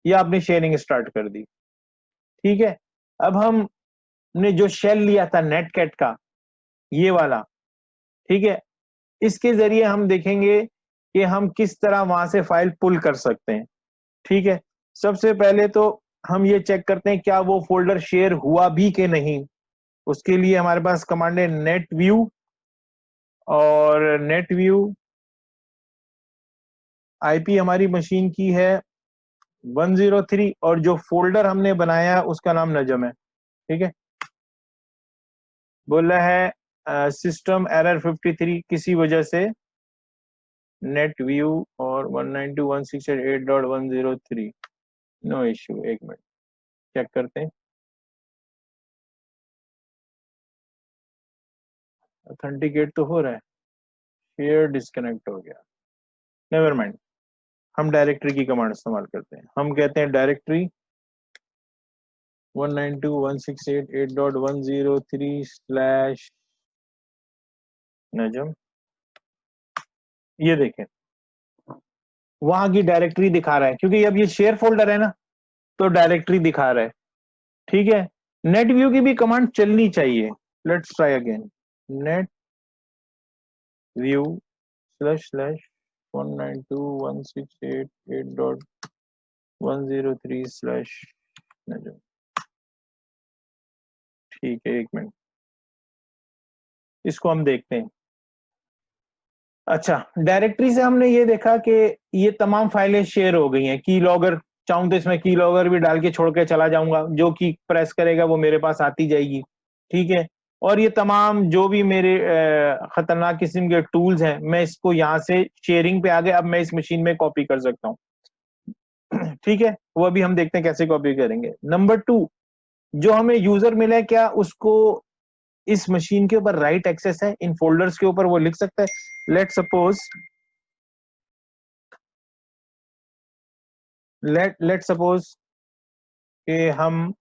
ये आपने शेयरिंग स्टार्ट कर दी। ठीक है, अब हमने जो शेल लिया था नेटकैट का, ये वाला, ठीक है, इसके जरिए हम देखेंगे कि हम किस तरह वहां से फाइल पुल कर सकते हैं। ठीक है, सबसे पहले तो हम ये चेक करते हैं क्या वो फोल्डर शेयर हुआ भी कि नहीं। उसके लिए हमारे पास कमांड है नेट व्यू, और नेट व्यू आईपी हमारी मशीन की है 103, और जो फोल्डर हमने बनाया उसका नाम नजम है। ठीक है, बोल रहा है सिस्टम एरर 53 किसी वजह से नेट व्यू और 192.168.8.103, नो इश्यू। एक मिनट चेक करते हैं, ऑथेंटिकेट तो हो रहा है, शेयर डिस्कनेक्ट हो गया, नेवर माइंड। हम डायरेक्टरी की कमांड इस्तेमाल करते हैं। हम कहते हैं डायरेक्टरी 192.168.8.103 नजम, ये देखें वहां की डायरेक्टरी दिखा रहा है, क्योंकि अब ये शेयर फोल्डर है ना, तो डायरेक्टरी दिखा रहा है। ठीक है, नेट व्यू की भी कमांड चलनी चाहिए। Let's try again, net view // 192.168.8.103/। ठीक है, एक मिनट, इसको हम देखते हैं। अच्छा, डायरेक्टरी से हमने ये देखा कि ये तमाम फाइलें शेयर हो गई हैं। की लॉगर चाहूं तो इसमें की लॉगर भी डाल के छोड़ के चला जाऊंगा, जो की प्रेस करेगा वो मेरे पास आती जाएगी। ठीक है, और ये तमाम जो भी मेरे खतरनाक किस्म के टूल्स हैं, मैं इसको यहाँ से शेयरिंग पे आ गए, अब मैं इस मशीन में कॉपी कर सकता हूँ। ठीक है, वो अभी हम देखते हैं कैसे कॉपी करेंगे। नंबर 2, जो हमें यूजर मिला है, क्या उसको इस मशीन के ऊपर राइट एक्सेस है, इन फोल्डर्स के ऊपर वो लिख सकता है। लेट सपोज कि हम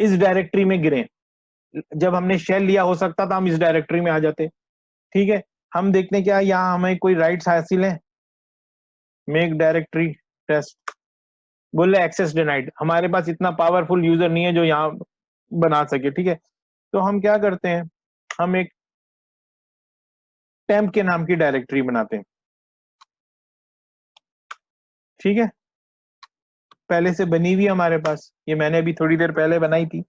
इस डायरेक्टरी में गिरे। जब हमने शेल लिया, हो सकता था हम इस डायरेक्टरी में आ जाते। ठीक है, हम देखते हैं क्या यहाँ हमें कोई राइट्स हासिल है। मेक डायरेक्टरी टेस्ट, बोले एक्सेस डिनाइड। हमारे पास इतना पावरफुल यूजर नहीं है जो यहाँ बना सके। ठीक है, तो हम क्या करते हैं, हम एक टेम्प के नाम की डायरेक्टरी बनाते हैं। ठीक है, पहले से बनी हुई हमारे पास, ये मैंने अभी थोड़ी देर पहले बनाई थी।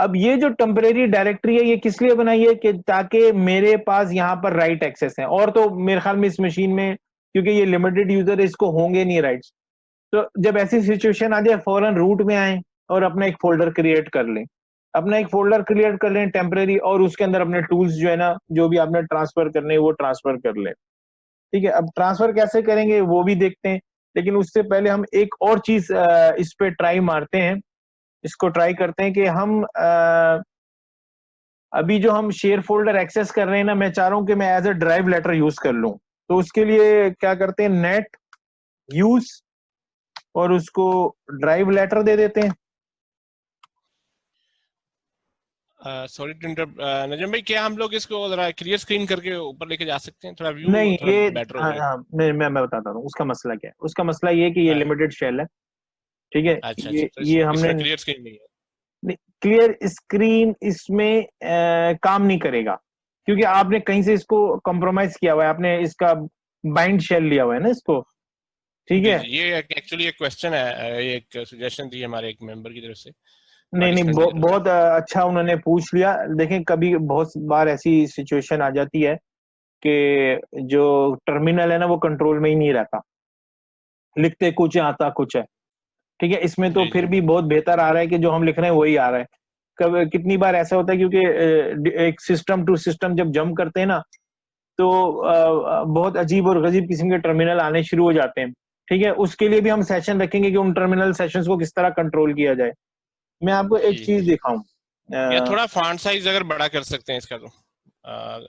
अब ये जो टेम्परेरी डायरेक्टरी है, ये किस लिए बनाई है कि ताकि मेरे पास यहाँ पर राइट एक्सेस है, और तो मेरे ख्याल में इस मशीन में, क्योंकि ये लिमिटेड यूजर है, इसको होंगे नहीं राइट्स। तो जब ऐसी सिचुएशन आ जाए, फौरन रूट में आए और अपना एक फोल्डर क्रिएट कर लें, टेम्परेरी, और उसके अंदर अपने टूल्स जो है ना, जो भी आपने ट्रांसफर करने वो ट्रांसफर कर लें। ठीक है, अब ट्रांसफर कैसे करेंगे वो भी देखते हैं, लेकिन उससे पहले हम एक और चीज इस पे ट्राई मारते हैं। इसको ट्राई करते हैं कि हम अभी जो हम शेयर फोल्डर एक्सेस कर रहे हैं ना, मैं चाह रहा हूं कि मैं as a drive letter use कर लूं। तो उसके लिए क्या करते हैं, नेट यूज और उसको ड्राइव लेटर दे देते हैं। सॉरी टू इंटरप्ट नजम भाई, क्या हम लोग इसको जरा क्लियर स्क्रीन करके ऊपर लेके जा सकते हैं? थोड़ा व्यू नहीं, थोड़ा ये बेटर हो हाँ जाएगा। हाँ, मैं बताता हूँ उसका मसला क्या है। उसका मसला ये है कि ये हाँ, लिमिटेड शेल है। ठीक है, अच्छा अच्छा, ये तो ये हमने इसमें क्लियर स्क्रीन नहीं है। क्लियर स्क्रीन इसमें काम नहीं करेगा, क्योंकि आपने कहीं से इसको कॉम्प्रोमाइज किया हुआ है, आपने इसका बाइंड शेल लिया हुआ है ना इसको। ठीक जी है, जी, ये एक्चुअली एक क्वेश्चन है, ये एक सजेशन थी हमारे एक मेंबर की तरफ से, नहीं नहीं, पार्टिसिपेंट की तरफ से। बहुत अच्छा उन्होंने पूछ लिया। देखें, कभी बहुत बार ऐसी सिचुएशन आ जाती है कि जो टर्मिनल है ना, वो कंट्रोल में ही नहीं रहता, लिखते कुछ है आता कुछ है। ठीक है, इसमें तो जी फिर जी भी बहुत बेहतर आ रहा है कि जो हम लिख रहे हैं वही आ रहा है। कब कितनी बार ऐसा होता है, क्योंकि एक सिस्टम टू सिस्टम जब जंप करते हैं ना, तो बहुत अजीब और गजीब किस्म के टर्मिनल आने शुरू हो जाते हैं। ठीक है, उसके लिए भी हम सेशन रखेंगे कि उन टर्मिनल सेशंस को किस तरह कंट्रोल किया जाए। मैं आपको एक जी चीज जी, दिखाऊं। या थोड़ा फॉन्ट साइज अगर बड़ा कर सकते हैं इसका, तो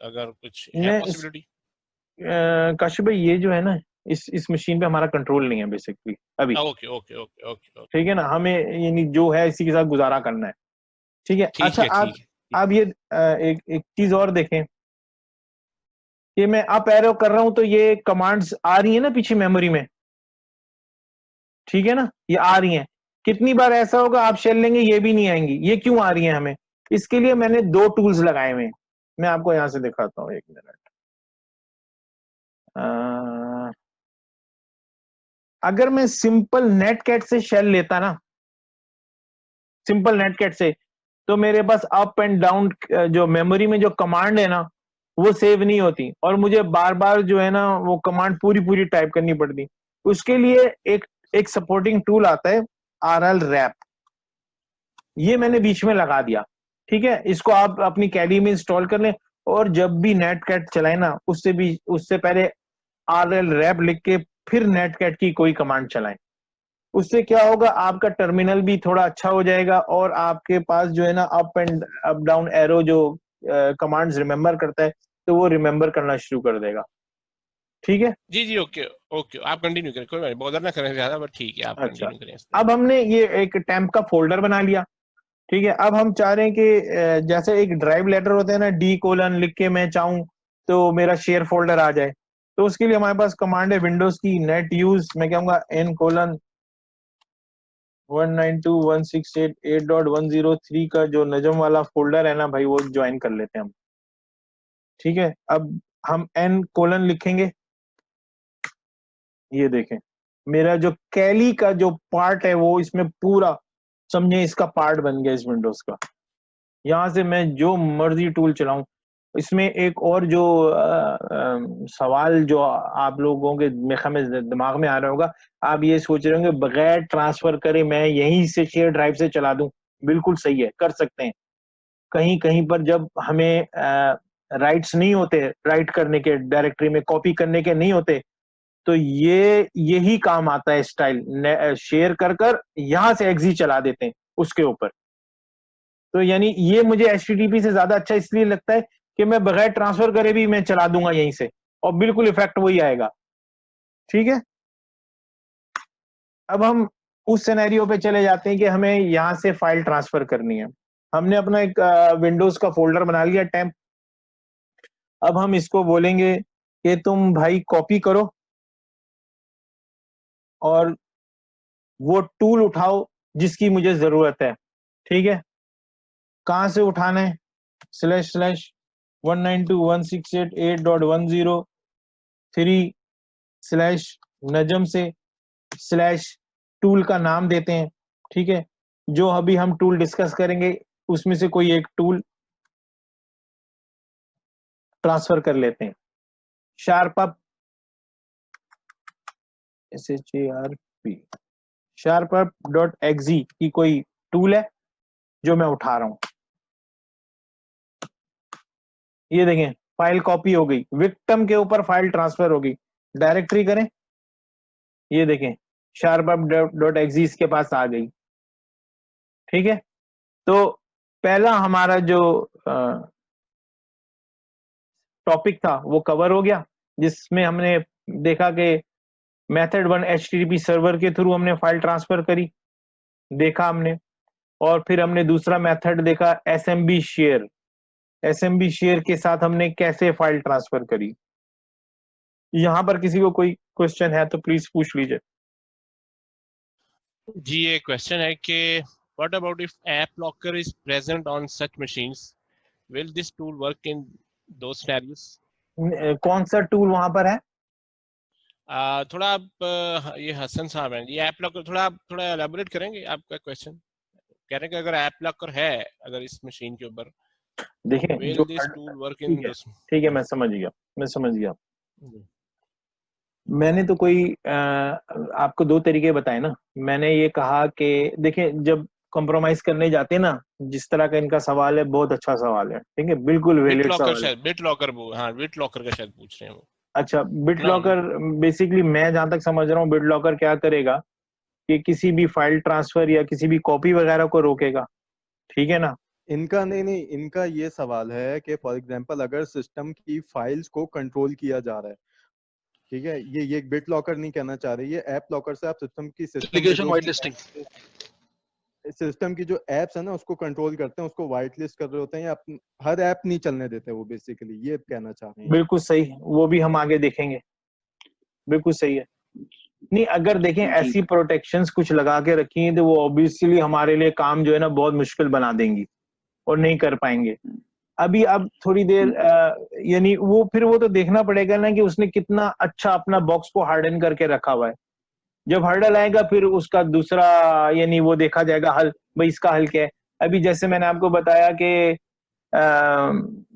अगर कुछ है मैं पॉसिबिलिटी। काशिफ भाई, ये जो है ना, इस मशीन पे हमारा कंट्रोल नहीं है बेसिकली अभी। Okay okay okay okay okay, ठीक है ना, हमें यानी जो है इसी के साथ गुजारा करना है। ठीक है, ठीक अच्छा, है आप ठीक है ठीक। आप ये एक एक चीज और देखें। ये मैं अप एरो कर रहा हूं तो ये कमांड्स आ रही है ना पीछे मेमोरी में। ठीक है ना, ये आ रही हैं। कितनी बार ऐसा होगा आप शेल लेंगे ये भी नहीं आएंगी, ये क्यों आ रही हैं हमें? इसके लिए मैंने दो टूल्स लगाए हुए हैं, मैं आपको यहां से दिखाता हूं, एक मिनट। अगर मैं सिंपल नेटकैट से शेल लेता ना, सिंपल नेटकैट से, तो मेरे पास अप एंड डाउन जो मेमोरी में जो कमांड है ना, वो सेव नहीं होती, और मुझे बार बार जो है ना वो कमांड पूरी पूरी टाइप करनी पड़ती। उसके लिए एक एक सपोर्टिंग टूल आता है, RL रैप, ये मैंने बीच में लगा दिया। ठीक है, इसको आप अपनी कैडी में इंस्टॉल कर लें, और जब भी नेटकैट चलाए ना, उससे पहले RL रैप लिख के फिर नेटकैट की कोई कमांड चलाएं। उससे क्या होगा, आपका टर्मिनल भी थोड़ा अच्छा हो जाएगा, और आपके पास जो है ना अप डाउन एरो जो कमांड्स रिमेंबर करता है, तो वो रिमेंबर करना शुरू कर देगा। ठीक है, जी जी, ओके ओके, आप कंटिन्यू करें, कोई बॉदर ना करें ज्यादा, बट ठीक है, आप अच्छा, कंटिन्यू करें इस तरह। अब हमने ये एक टेम्प का फोल्डर बना लिया। ठीक है, अब हम चाह रहे हैं कि जैसे एक ड्राइव लेटर होता है ना, D: लिख के मैं चाहूँ तो मेरा शेयर फोल्डर आ जाए, तो उसके लिए हमारे पास कमांड है विंडोज की नेट यूज, मैं कहूँगा n:192.168.8.103 का जो नजम वाला फोल्डर है ना भाई, वो ज्वाइन कर लेते हैं हम। ठीक है, अब हम n: लिखेंगे, ये देखें मेरा जो कैली का जो पार्ट है वो इसमें पूरा समझे इसका पार्ट बन गया इस विंडोज का। यहां से मैं जो मर्जी टूल चलाऊं। इसमें एक और जो सवाल जो आप लोगों के दिमाग में आ रहा होगा, आप ये सोच रहे होंगे बगैर ट्रांसफर करे मैं यहीं से शेयर ड्राइव से चला दूं। बिल्कुल सही है, कर सकते हैं। कहीं कहीं पर जब हमें राइट्स नहीं होते, राइट करने के, डायरेक्टरी में कॉपी करने के नहीं होते, तो यही काम आता है स्टाइल, शेयर कर कर यहां से एग्जी चला देते हैं उसके ऊपर। तो यानी ये मुझे HTTP से ज्यादा अच्छा इसलिए लगता है कि मैं बगैर ट्रांसफर करे भी मैं चला दूंगा यहीं से और बिल्कुल इफेक्ट वही आएगा। ठीक है, अब हम उस सिनेरियो पे चले जाते हैं कि हमें यहां से फाइल ट्रांसफर करनी है। हमने अपना एक विंडोज का फोल्डर बना लिया टेम्प। अब हम इसको बोलेंगे कि तुम भाई कॉपी करो और वो टूल उठाओ जिसकी मुझे जरूरत है। ठीक है, कहां से उठाना है? //192.168.8.103 से टूल का नाम देते हैं। ठीक है, जो अभी हम टूल डिस्कस करेंगे उसमें से कोई एक टूल ट्रांसफर कर लेते हैं। शार्पअप SHARP sharpup.exe की कोई टूल है जो मैं उठा रहा हूं। ये देखें फाइल कॉपी हो गई, विक्टिम के ऊपर फाइल ट्रांसफर होगी। डायरेक्टरी करें, ये देखें sharpup.exe इसके पास आ गई। ठीक है, तो पहला हमारा जो टॉपिक था वो कवर हो गया, जिसमें हमने देखा कि मेथड 1 HTTP सर्वर के थ्रू हमने फाइल ट्रांसफर करी, देखा हमने। और फिर हमने दूसरा मेथड देखा SMB शेयर। SMB शेयर के साथ हमने कैसे फाइल ट्रांसफर करी। यहां पर किसी को कोई क्वेश्चन है तो प्लीज पूछ लीजिए। जी ये क्वेश्चन है कि what about if app locker is present on such machines, will this tool work in those scenarios? कौन सा टूल वहां पर है? थोड़ा आप ये हसन साहब हैं, ये ऐप लॉकर थोड़ा एलाबोरेट करेंगे आपका क्वेश्चन? कह रहे हैं कि अगर ऐप लॉकर है अगर इस मशीन के ऊपर, देखिए will जो this tool work in ठीक है, those? ठीक है, मैं समझ गया। मैंने तो कोई आपको दो तरीके बताए ना। मैंने ये कहा कि देखिए जब कॉम्प्रोमाइज करने जाते हैं ना, जिस तरह का इनका सवाल है बहुत अच्छा सवाल है, ठीक है, बिल्कुल बिट वैलिड लॉकर सवाल है। शायद बिट लॉकर वो, हाँ बिट लॉकर का शायद पूछ रहे हैं वो अच्छा, बिट ना। लॉकर बेसिकली मैं जहां तक समझ रहा हूँ बिट लॉकर क्या करेगा कि किसी भी फाइल ट्रांसफर या किसी भी कॉपी वगैरह को रोकेगा। ठीक है ना? इनका नहीं, इनका ये सवाल है कि फॉर एग्जांपल अगर सिस्टम की फाइल्स को कंट्रोल किया जा रहा है, ठीक है, ये बिट लॉकर नहीं कहना चाह रहे, ये ऐप लॉकर से आप सिस्टम की जो एप्स है ना उसको कंट्रोल करते हैं, उसको वाइट लिस्ट कर रहे होते हैं या हर ऐप नहीं चलने देते वो, बेसिकली ये कहना चाह रहे हैं। बिल्कुल सही, वो भी हम आगे देखेंगे। बिल्कुल सही है। नहीं, अगर देखें ऐसी प्रोटेक्शंस कुछ लगा के रखी हैं तो वो ऑब्वियसली हमारे लिए काम जो है ना बहुत मुश्किल बना देंगी और नहीं कर पाएंगे। अभी अब थोड़ी देर यानी वो फिर वो तो देखना पड़ेगा ना कि उसने कितना अच्छा अपना बॉक्स को हार्डन करके रखा हुआ है। जब हर्डल आएगा फिर उसका दूसरा यानी वो देखा जाएगा हल, भाई इसका हल क्या है। अभी जैसे मैंने आपको बताया कि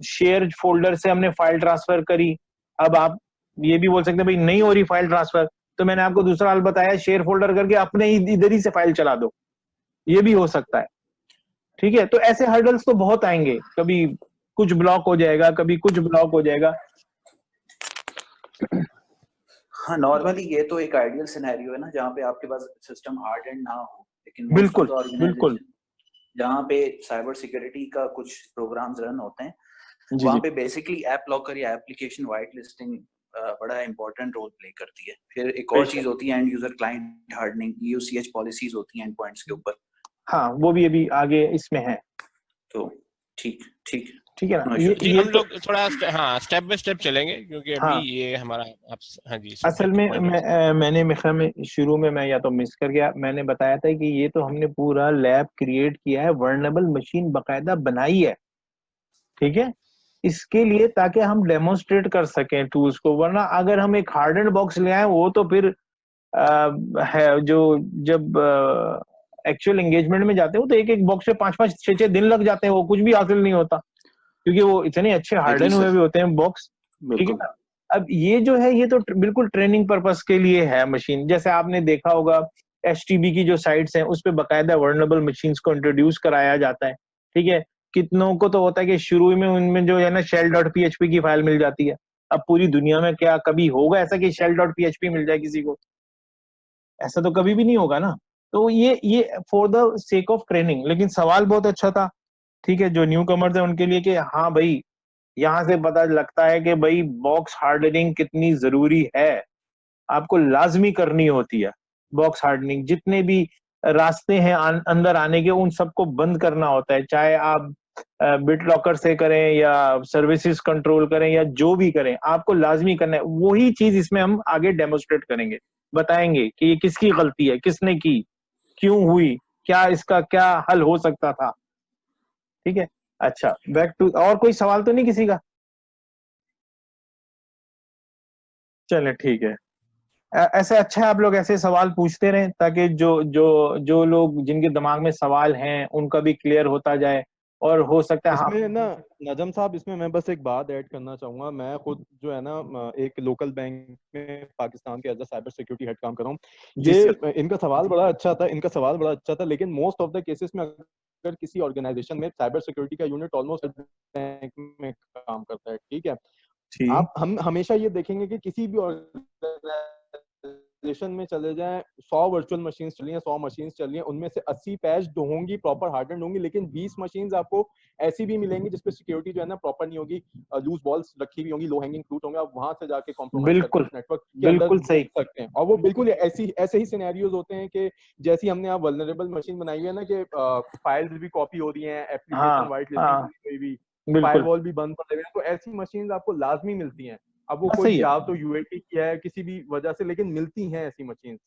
शेयर फोल्डर से हमने फाइल ट्रांसफर करी। अब आप ये भी बोल सकते हैं भाई नहीं हो रही फाइल ट्रांसफर, तो मैंने आपको दूसरा हल बताया, शेयर फोल्डर करके अपने इधर ही से फाइल चला दो, ये भी हो सकता है। ठीक है, तो ऐसे हर्डल्स तो बहुत आएंगे, कभी कुछ ब्लॉक हो जाएगा, कभी कुछ ब्लॉक हो जाएगा। हाँ, नॉर्मली ये तो एक आइडियल सिनेरियो है ना जहाँ पे आपके पास सिस्टम हार्ड एंड ना हो, लेकिन बिल्कुल बिल्कुल जहाँ पे साइबर सिक्योरिटी का कुछ प्रोग्राम्स रन होते हैं, जी वहाँ जी पे बेसिकली ऐप लॉकर या एप्लीकेशन वाइट लिस्टिंग बड़ा इंपॉर्टेंट रोल प्ले करती है। फिर एक और चीज होती है and user client hardening, EUCH policies होती हैं एंड पॉइंट्स के ऊपर, हाँ वो भी अभी आगे इसमें है। तो ठीक ठीक ठीक है ना, No ये issues. जी ये हम तो लोग थोड़ा हाँ स्टेप बाय स्टेप चलेंगे क्योंकि अभी हाँ ये हमारा हाँ जी असल सब्जेक्ट में पॉइंट मैंने मेरे ख्याल में शुरू में मैं या तो मिस कर गया, मैंने बताया था कि ये तो हमने पूरा लैब क्रिएट किया है, वर्नेबल मशीन बकायदा बनाई है, ठीक है, इसके लिए ताकि हम डेमोन्स्ट्रेट कर सकें टूल्स को। वरना अगर हम एक हार्डन बॉक्स ले आए वो तो फिर है जो जब एक्चुअल एंगेजमेंट में जाते हो तो एक एक बॉक्स पे 5-5 6-6 दिन लग जाते हैं, वो कुछ भी हासिल नहीं होता क्योंकि वो इतने अच्छे एग्री हार्डन हुए सर भी होते हैं बॉक्स। ठीक है बिल्कुल ना। अब ये जो है ये तो बिल्कुल ट्रेनिंग पर्पस के लिए है मशीन। जैसे आपने देखा होगा एचटीबी की जो साइट्स हैं उस पे बकायदा वर्नेबल मशीन्स को इंट्रोड्यूस कराया जाता है। ठीक है, कितनों को तो होता है कि शुरू में उनमें जो है ना शेल डॉट पीएचपी की फाइल मिल जाती है। अब पूरी दुनिया में क्या कभी होगा ऐसा कि शेल डॉट पीएचपी मिल जाए किसी को? ऐसा तो कभी भी नहीं होगा ना। तो ये for the sake of training. लेकिन सवाल बहुत अच्छा था, ठीक है, जो न्यू कमर्स है उनके लिए कि हाँ भाई यहाँ से पता लगता है कि भाई बॉक्स हार्डनिंग कितनी जरूरी है, आपको लाजमी करनी होती है। बॉक्स हार्डनिंग जितने भी रास्ते हैं अंदर आने के उन सबको बंद करना होता है, चाहे आप बिट लॉकर से करें या सर्विसेज कंट्रोल करें या जो भी करें, आपको लाजमी करना है। वही चीज इसमें हम आगे डेमोस्ट्रेट करेंगे, बताएंगे कि ये किसकी गलती है, किसने की, क्यों हुई, क्या इसका क्या हल हो सकता था। ठीक है, अच्छा बैक टू, और कोई सवाल तो नहीं किसी का? चले ठीक है। ऐसे अच्छा है आप लोग ऐसे सवाल पूछते रहें ताकि जो लोग जिनके दिमाग में सवाल हैं उनका भी क्लियर होता जाए और हो सकता है। हाँ इसमें ना नजम साहब, इसमें मैं बस एक बात ऐड करना चाहूंगा। मैं खुद जो है ना एक लोकल बैंक में पाकिस्तान के as a cyber security head काम कर रहा हूँ। जी सर। ये इनका सवाल बड़ा अच्छा था, इनका सवाल बड़ा अच्छा था, लेकिन मोस्ट ऑफ द केसेस में अगर किसी ऑर्गेनाइजेशन में साइबर सिक्योरिटी का यूनिट ऑलमोस्ट बैंक में काम करता है, ठीक है, ठीक। आप हम हमेशा ये देखेंगे कि किसी भी ऑर्गेनाइजेशन में चले जाएं, 100 वर्चुअल मशीन चली हैं, 100 मशीन चली हैं, उनमें से 80 पैच्ड होंगी, प्रॉपर हार्डन होंगी, लेकिन 20 मशीन आपको ऐसी भी मिलेंगी जिसपे सिक्योरिटी जो है ना प्रॉपर नहीं होगी, लूज बॉल्स रखी हुई होंगी, लो हैंगिंग फ्रूट होंगे, आप वहां से जाके कॉम्प्रोमाइज करके बिल्कुल उस नेटवर्क के अंदर बिल्कुल सही। घुस सकते हैं। और वो बिल्कुल ऐसे ही सिनेरियोज होते हैं कि जैसी हमने आप वल्नरेबल मशीन बनाई हुई है ना, कि फाइल्स भी कॉपी हो रही हैं, एप्लीकेशन हाँ वाइट लिस्टिंग हाँ हुई भी, बिल्कुल। फायरवॉल भी बंद पड़े हुए हैं, तो ऐसी मशीन आपको लाजमी मिलती हैं। अब वो हाँ कोई सही है, या तो यूएटी की है किसी भी वजह से, लेकिन मिलती हैं ऐसी मशीन।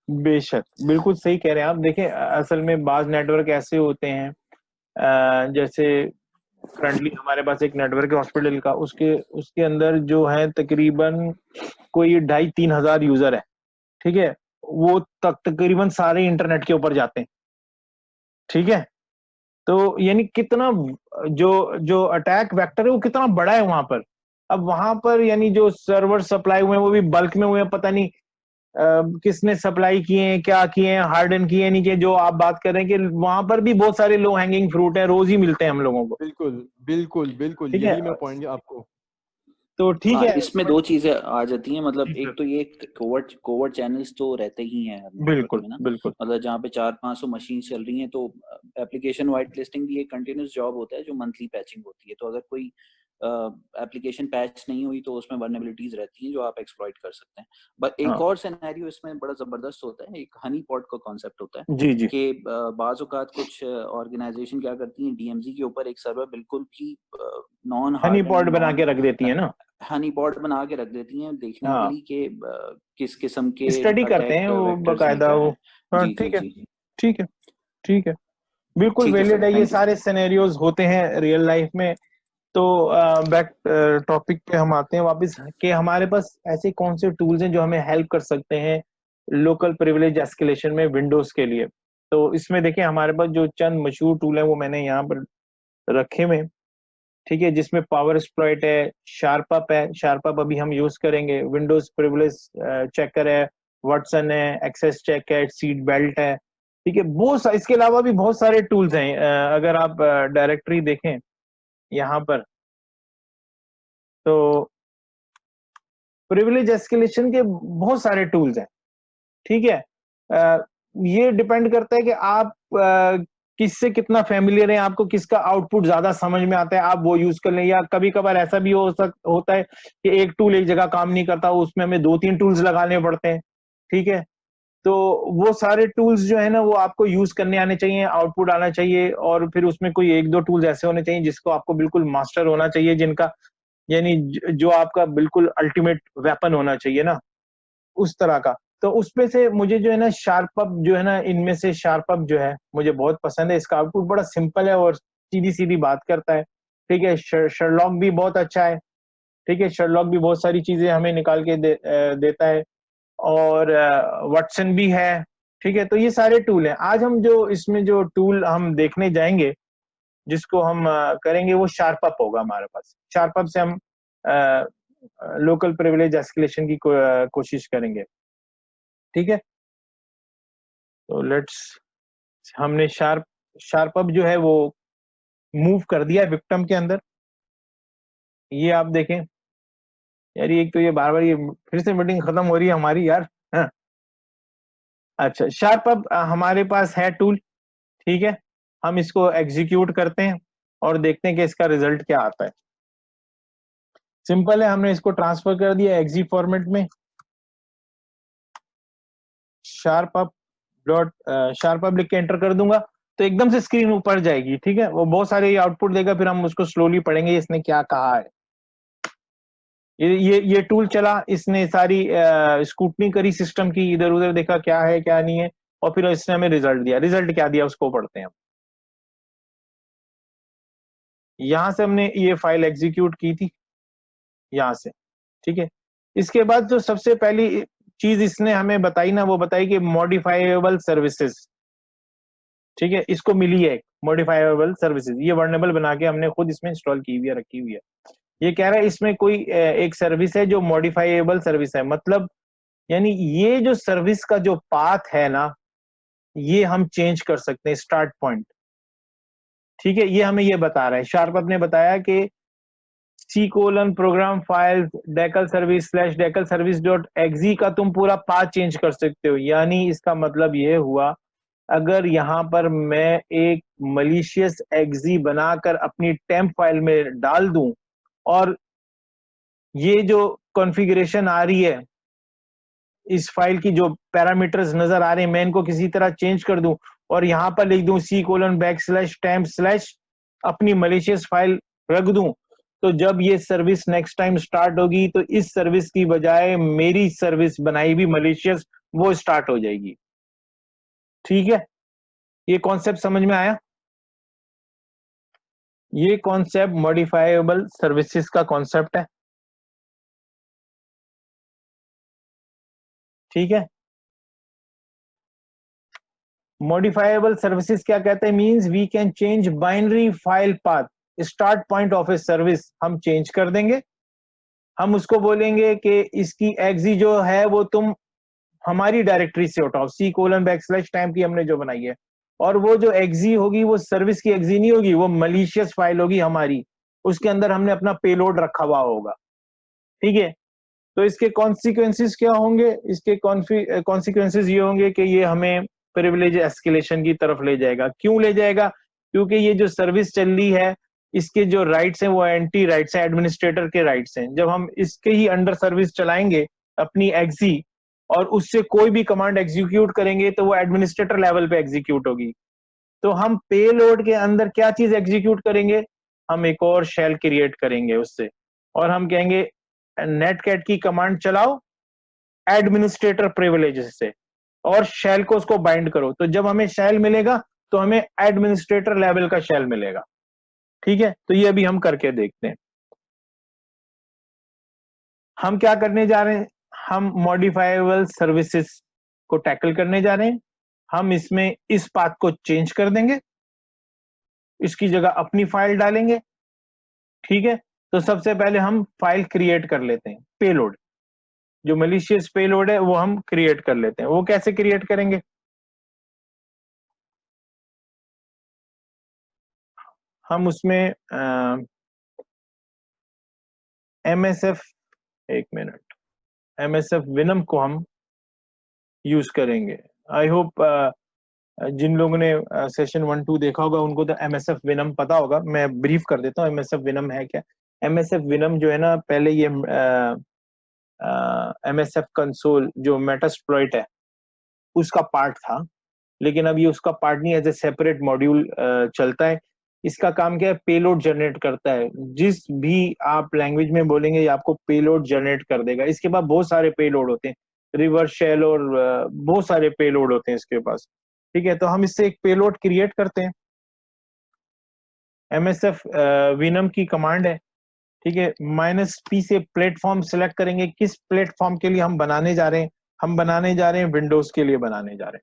बेशक बिल्कुल सही कह रहे हैं आप। देखें असल में बाज नेटवर्क ऐसे होते हैं, जैसे करंटली हमारे पास एक नेटवर्क है हॉस्पिटल का, उसके उसके अंदर जो है तकरीबन कोई 2,500-3,000 यूजर है। ठीक है, वो तकरीबन सारे इंटरनेट के ऊपर जाते हैं। ठीक है, तो यानी कितना जो जो अटैक वेक्टर है वो कितना बड़ा है वहां पर। अब वहां पर यानी जो सर्वर सप्लाई हुए हैं वो भी बल्क में हुए हैं, पता नहीं किसने सप्लाई किए हैं, क्या किए हैं, हार्डन किए नहीं किए, जो आप बात कर रहे हैं कि वहां पर भी बहुत सारे लो हैंगिंग फ्रूट है, रोज ही मिलते हैं हम लोगों को। बिल्कुल बिल्कुल बिल्कुल, ठीक है, यही मैं पॉइंट आपको। तो ठीक हाँ है। इसमें दो चीजें आ जाती हैं, मतलब जी एक सर। तो ये कोवर्ट चैनल्स तो रहते ही हैं हर नेटवर्क बिल्कुल में ना, बिल्कुल। मतलब जहाँ पे 400-500 मशीन चल रही हैं, तो एप्लीकेशन वाइट लिस्टिंग भी एक कंटिन्यूस जॉब होता है जो मंथली पैचिंग होती है। तो अगर कोई एप्लीकेशन पैच नहीं हुई तो उसमें वर्नेबिलिटीज रहती हैं जो आप एक्सप्लॉइट कर सकते हैं। बट हाँ एक और सिनेरियो इसमें बड़ा जबरदस्त होता है, एक हनी पॉट का कॉन्सेप्ट होता है जी जी। कि बाज़ औक़ात कुछ ऑर्गेनाइजेशन क्या करती हैं, डीएमजी के ऊपर एक सर्वर बिल्कुल भी नॉन हनी हार्डन पॉट बना के रख देती है ना। हनी पॉट बना के रख देती हैं देखने के हाँ, लिए कि किस किस्म के स्टडी करते हैं अटैक वो वेक्टर्स हैं, बकायदा क्या वो। हैं। हाँ जी जी ठीक है। जी ठीक है। ठीक है, बिल्कुल ठीक है वैलिड सर, है, ये थैंक यू। सारे सिनेरियोज होते हैं रियल लाइफ में। तो बैक टॉपिक पे हम आते हैं वापस कि हमारे पास ऐसे कौन से टूल्स हैं जो हमें हेल्प कर सकते हैं लोकल प्रिविलेज एस्केलेशन में विंडोज के लिए। तो इसमें देखिए हमारे पास जो चंद मशहूर टूल हैं वो मैंने यहाँ पर रखे हुए हैं। ठीक है, जिसमें पावर एक्सप्लॉइट है, शार्पअप है, शार्पअप अभी हम यूज करेंगे, विंडोज प्रिविलेज चेकर है, वाटसन है, एक्सेस चेक है, सीट बेल्ट है। ठीक है, इसके अलावा भी बहुत सारे टूल्स हैं। अगर आप डायरेक्टरी देखें यहाँ पर तो प्रिविलेज एस्केलेशन के बहुत सारे टूल्स हैं। ठीक है, ये डिपेंड करता है कि आप किससे कितना फेमिलियर है, आपको किसका आउटपुट ज्यादा समझ में आता है, आप वो यूज कर लें। या कभी कभार ऐसा भी होता है कि एक टूल एक जगह काम नहीं करता, उसमें हमें 2-3 टूल्स लगाने पड़ते हैं। ठीक है, तो वो सारे टूल्स जो है ना वो आपको यूज करने आने चाहिए, आउटपुट आना चाहिए, और फिर उसमें कोई एक दो टूल्स ऐसे होने चाहिए जिसको आपको बिल्कुल मास्टर होना चाहिए, जिनका यानी जो आपका बिल्कुल अल्टीमेट वेपन होना चाहिए ना, उस तरह का। तो उसमें से मुझे जो है ना शार्पअप जो है ना, इनमें से शार्पअप जो है मुझे बहुत पसंद है। इसका आउटपुट बड़ा सिंपल है और सीधी सीधी बात करता है, ठीक है। शर्लॉक भी बहुत अच्छा है, ठीक है। शर्लॉक भी बहुत सारी चीजें हमें निकाल के देता है, और वाटसन भी है, ठीक है। तो ये सारे टूल हैं। आज हम जो इसमें जो टूल हम देखने जाएंगे, जिसको हम करेंगे, वो शार्पअप होगा हमारे पास। शार्पअप से हम लोकल प्रिविलेज एस्केलेशन की कोशिश करेंगे, ठीक है। तो लेट्स, हमने शार्पअप जो है वो मूव कर दिया है विक्टिम के अंदर। ये आप देखें यार, एक तो ये बार बार ये फिर से मीटिंग खत्म हो रही है हमारी यार। हाँ। अच्छा, शार्पअप हमारे पास है टूल, ठीक है। हम इसको एग्जीक्यूट करते हैं और देखते हैं कि इसका रिजल्ट क्या आता है। सिंपल है, हमने इसको ट्रांसफर कर दिया एक्जी फॉर्मेट में। शार्पअप लिख के एंटर कर दूंगा तो एकदम से स्क्रीन ऊपर जाएगी, ठीक है। वो बहुत सारे आउटपुट देगा, फिर हम उसको स्लोली पढ़ेंगे इसने क्या कहा है। ये टूल चला, इसने सारी स्कूटनी करी सिस्टम की, इधर उधर देखा क्या है क्या नहीं है, और फिर इसने हमें रिजल्ट दिया। रिजल्ट क्या दिया उसको पढ़ते हैं हम। यहां से हमने ये फाइल एग्जीक्यूट की थी, यहां से, ठीक है। इसके बाद जो सबसे पहली चीज इसने हमें बताई ना, वो बताई कि मॉडिफाइबल सर्विसेज, ठीक है। इसको मिली है मॉडिफाइबल सर्विसेज, ये वर्नेबल बना के हमने खुद इसमें इंस्टॉल की हुई है, रखी हुई है। ये कह रहा है इसमें कोई एक सर्विस है जो मॉडिफाइबल सर्विस है, मतलब यानी ये जो सर्विस का जो पाथ है ना, ये हम चेंज कर सकते हैं, स्टार्ट पॉइंट, ठीक है। ये हमें ये बता रहा है। शार्पअप ने बताया कि C:program file decal service slash decal service dot exe का तुम पूरा पाथ चेंज कर सकते हो। यानी इसका मतलब ये हुआ, अगर यहाँ पर मैं एक मलिशियस एक्जी बनाकर अपनी टेम्प फाइल में डाल दूं, और ये जो कॉन्फ़िगरेशन आ रही है, इस फाइल की जो पैरामीटर्स नजर आ रहे हैं, मैं इनको किसी तरह चेंज कर दूं और यहाँ पर लिख दूं C:\temp/ अपनी मलिशियस फाइल रख दूं, तो जब ये सर्विस नेक्स्ट टाइम स्टार्ट होगी तो इस सर्विस की बजाय मेरी सर्विस बनाई भी मलिशियस वो स्टार्ट हो जाएगी, ठीक है। ये कॉन्सेप्ट समझ में आया? ये कॉन्सेप्ट मॉडिफाइबल सर्विसेज का कॉन्सेप्ट है, ठीक है। मॉडिफाइबल सर्विसेज क्या कहते हैं? Means we can change binary file path, start point of a service हम चेंज कर देंगे। हम उसको बोलेंगे कि इसकी एक्जी जो है वो तुम हमारी डायरेक्टरी से उठाओ, C:\temp की हमने जो बनाई है, और वो जो एक्जी होगी वो सर्विस की एक्जी नहीं होगी, वो मलिशियस फाइल होगी हमारी, उसके अंदर हमने अपना पेलोड रखा हुआ होगा, ठीक है। तो इसके कॉन्सिक्वेंसेस क्या होंगे? इसके कॉन्सिक्वेंसेस ये होंगे कि ये हमें प्रिविलेज एस्केलेशन की तरफ ले जाएगा। क्यों ले जाएगा? क्योंकि ये जो सर्विस चल रही है, इसके जो राइट्स हैं वो एंटी राइट्स हैं, एडमिनिस्ट्रेटर के राइट्स हैं। जब हम इसके ही अंडर सर्विस चलाएंगे अपनी एक्जी, और उससे कोई भी कमांड एग्जीक्यूट करेंगे तो वो एडमिनिस्ट्रेटर लेवल पे एग्जीक्यूट होगी। तो हम पेलोड के अंदर क्या चीज एग्जीक्यूट करेंगे? हम एक और शेल क्रिएट करेंगे उससे, और हम कहेंगे नेटकैट की कमांड चलाओ एडमिनिस्ट्रेटर प्रिविलेजेस से, और शेल को उसको बाइंड करो। तो जब हमें शेल मिलेगा तो हमें एडमिनिस्ट्रेटर लेवल का शेल मिलेगा, ठीक है। तो ये अभी हम करके देखते हैं। हम क्या करने जा रहे हैं? हम मॉडिफाइबल सर्विसेज को टैकल करने जा रहे हैं। हम इसमें इस पाथ को चेंज कर देंगे, इसकी जगह अपनी फाइल डालेंगे, ठीक है। तो सबसे पहले हम फाइल क्रिएट कर लेते हैं, पेलोड, जो मलिशियस पेलोड है वो हम क्रिएट कर लेते हैं। वो कैसे क्रिएट करेंगे? हम उसमें MSF, एक मिनट, MSF विनम को हम यूज करेंगे। आई होप जिन लोगों ने सेशन 1-2 देखा होगा उनको तो MSF विनम पता होगा। मैं ब्रीफ कर देता हूँ MSF विनम है क्या। MSF विनम जो है ना, पहले ये MSF कंसोल जो मेटास्प्लॉइट है, उसका पार्ट था, लेकिन अब ये उसका पार्ट नहीं, एज ए सेपरेट मॉड्यूल चलता है। इसका काम क्या है, पेलोड जनरेट करता है। जिस भी आप लैंग्वेज में बोलेंगे ये आपको पेलोड जनरेट कर देगा। इसके पास बहुत सारे पेलोड होते हैं, रिवर्स शेल और बहुत सारे पेलोड होते हैं इसके पास। ठीक है, तो हम इससे एक पेलोड क्रिएट करते हैं। MSF विनम की कमांड है। ठीक है, -p से प्लेटफॉर्म सिलेक्ट करेंगे, किस प्लेटफॉर्म के लिए हम बनाने जा रहे हैं। हम बनाने जा रहे हैं विंडोज के लिए बनाने जा रहे हैं,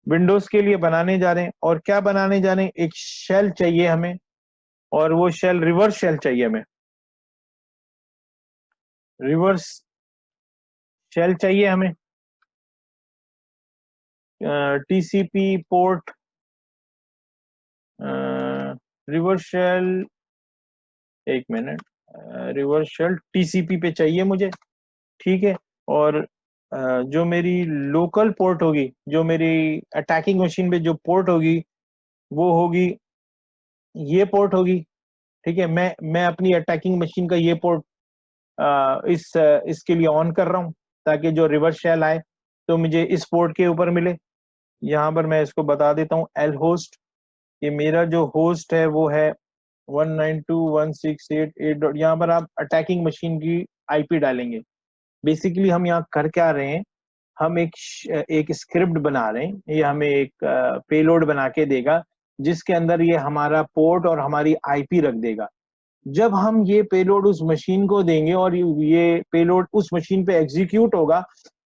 विंडोज के लिए बनाने जा रहे हैं। और क्या बनाने जा रहे हैं, एक शेल चाहिए हमें, और वो शेल रिवर्स शेल चाहिए हमें, रिवर्स शेल चाहिए हमें। TCP पोर्ट रिवर्स शेल, एक मिनट, रिवर्स शेल TCP पे चाहिए मुझे। ठीक है, और जो मेरी लोकल पोर्ट होगी, जो मेरी अटैकिंग मशीन पे जो पोर्ट होगी, वो होगी, ये पोर्ट होगी। ठीक है, मैं अपनी अटैकिंग मशीन का ये पोर्ट इसके लिए ऑन कर रहा हूँ, ताकि जो रिवर्स शेल आए तो मुझे इस पोर्ट के ऊपर मिले। यहाँ पर मैं इसको बता देता हूँ, एल होस्ट, ये मेरा जो होस्ट है वो है 192.168.8. यहाँ पर आप अटैकिंग मशीन की IP डालेंगे। बेसिकली हम यहाँ कर क्या रहे हैं, हम एक स्क्रिप्ट बना रहे हैं, ये हमें एक पेलोड बना के देगा, जिसके अंदर ये हमारा पोर्ट और हमारी IP रख देगा। जब हम ये पेलोड उस मशीन को देंगे और ये पेलोड उस मशीन पे एग्जीक्यूट होगा,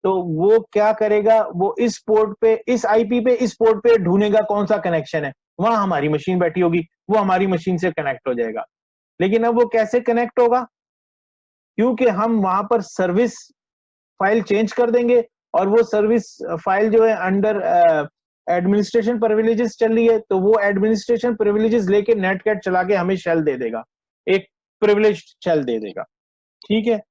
तो वो क्या करेगा, वो इस पोर्ट पे, इस IP पे, इस पोर्ट पे ढूंढेगा कौन सा कनेक्शन है, वहां हमारी मशीन बैठी होगी, वो हमारी मशीन से कनेक्ट हो जाएगा। लेकिन अब वो कैसे कनेक्ट होगा, क्योंकि हम वहां पर सर्विस फाइल चेंज कर देंगे, और वो सर्विस फाइल जो है अंडर एडमिनिस्ट्रेशन प्रिविलेजेस चल रही है, तो वो एडमिनिस्ट्रेशन प्रिविलेजेस लेके नेटकैट चला के हमें शेल दे देगा, एक प्रिविलेज शेल दे देगा। ठीक है,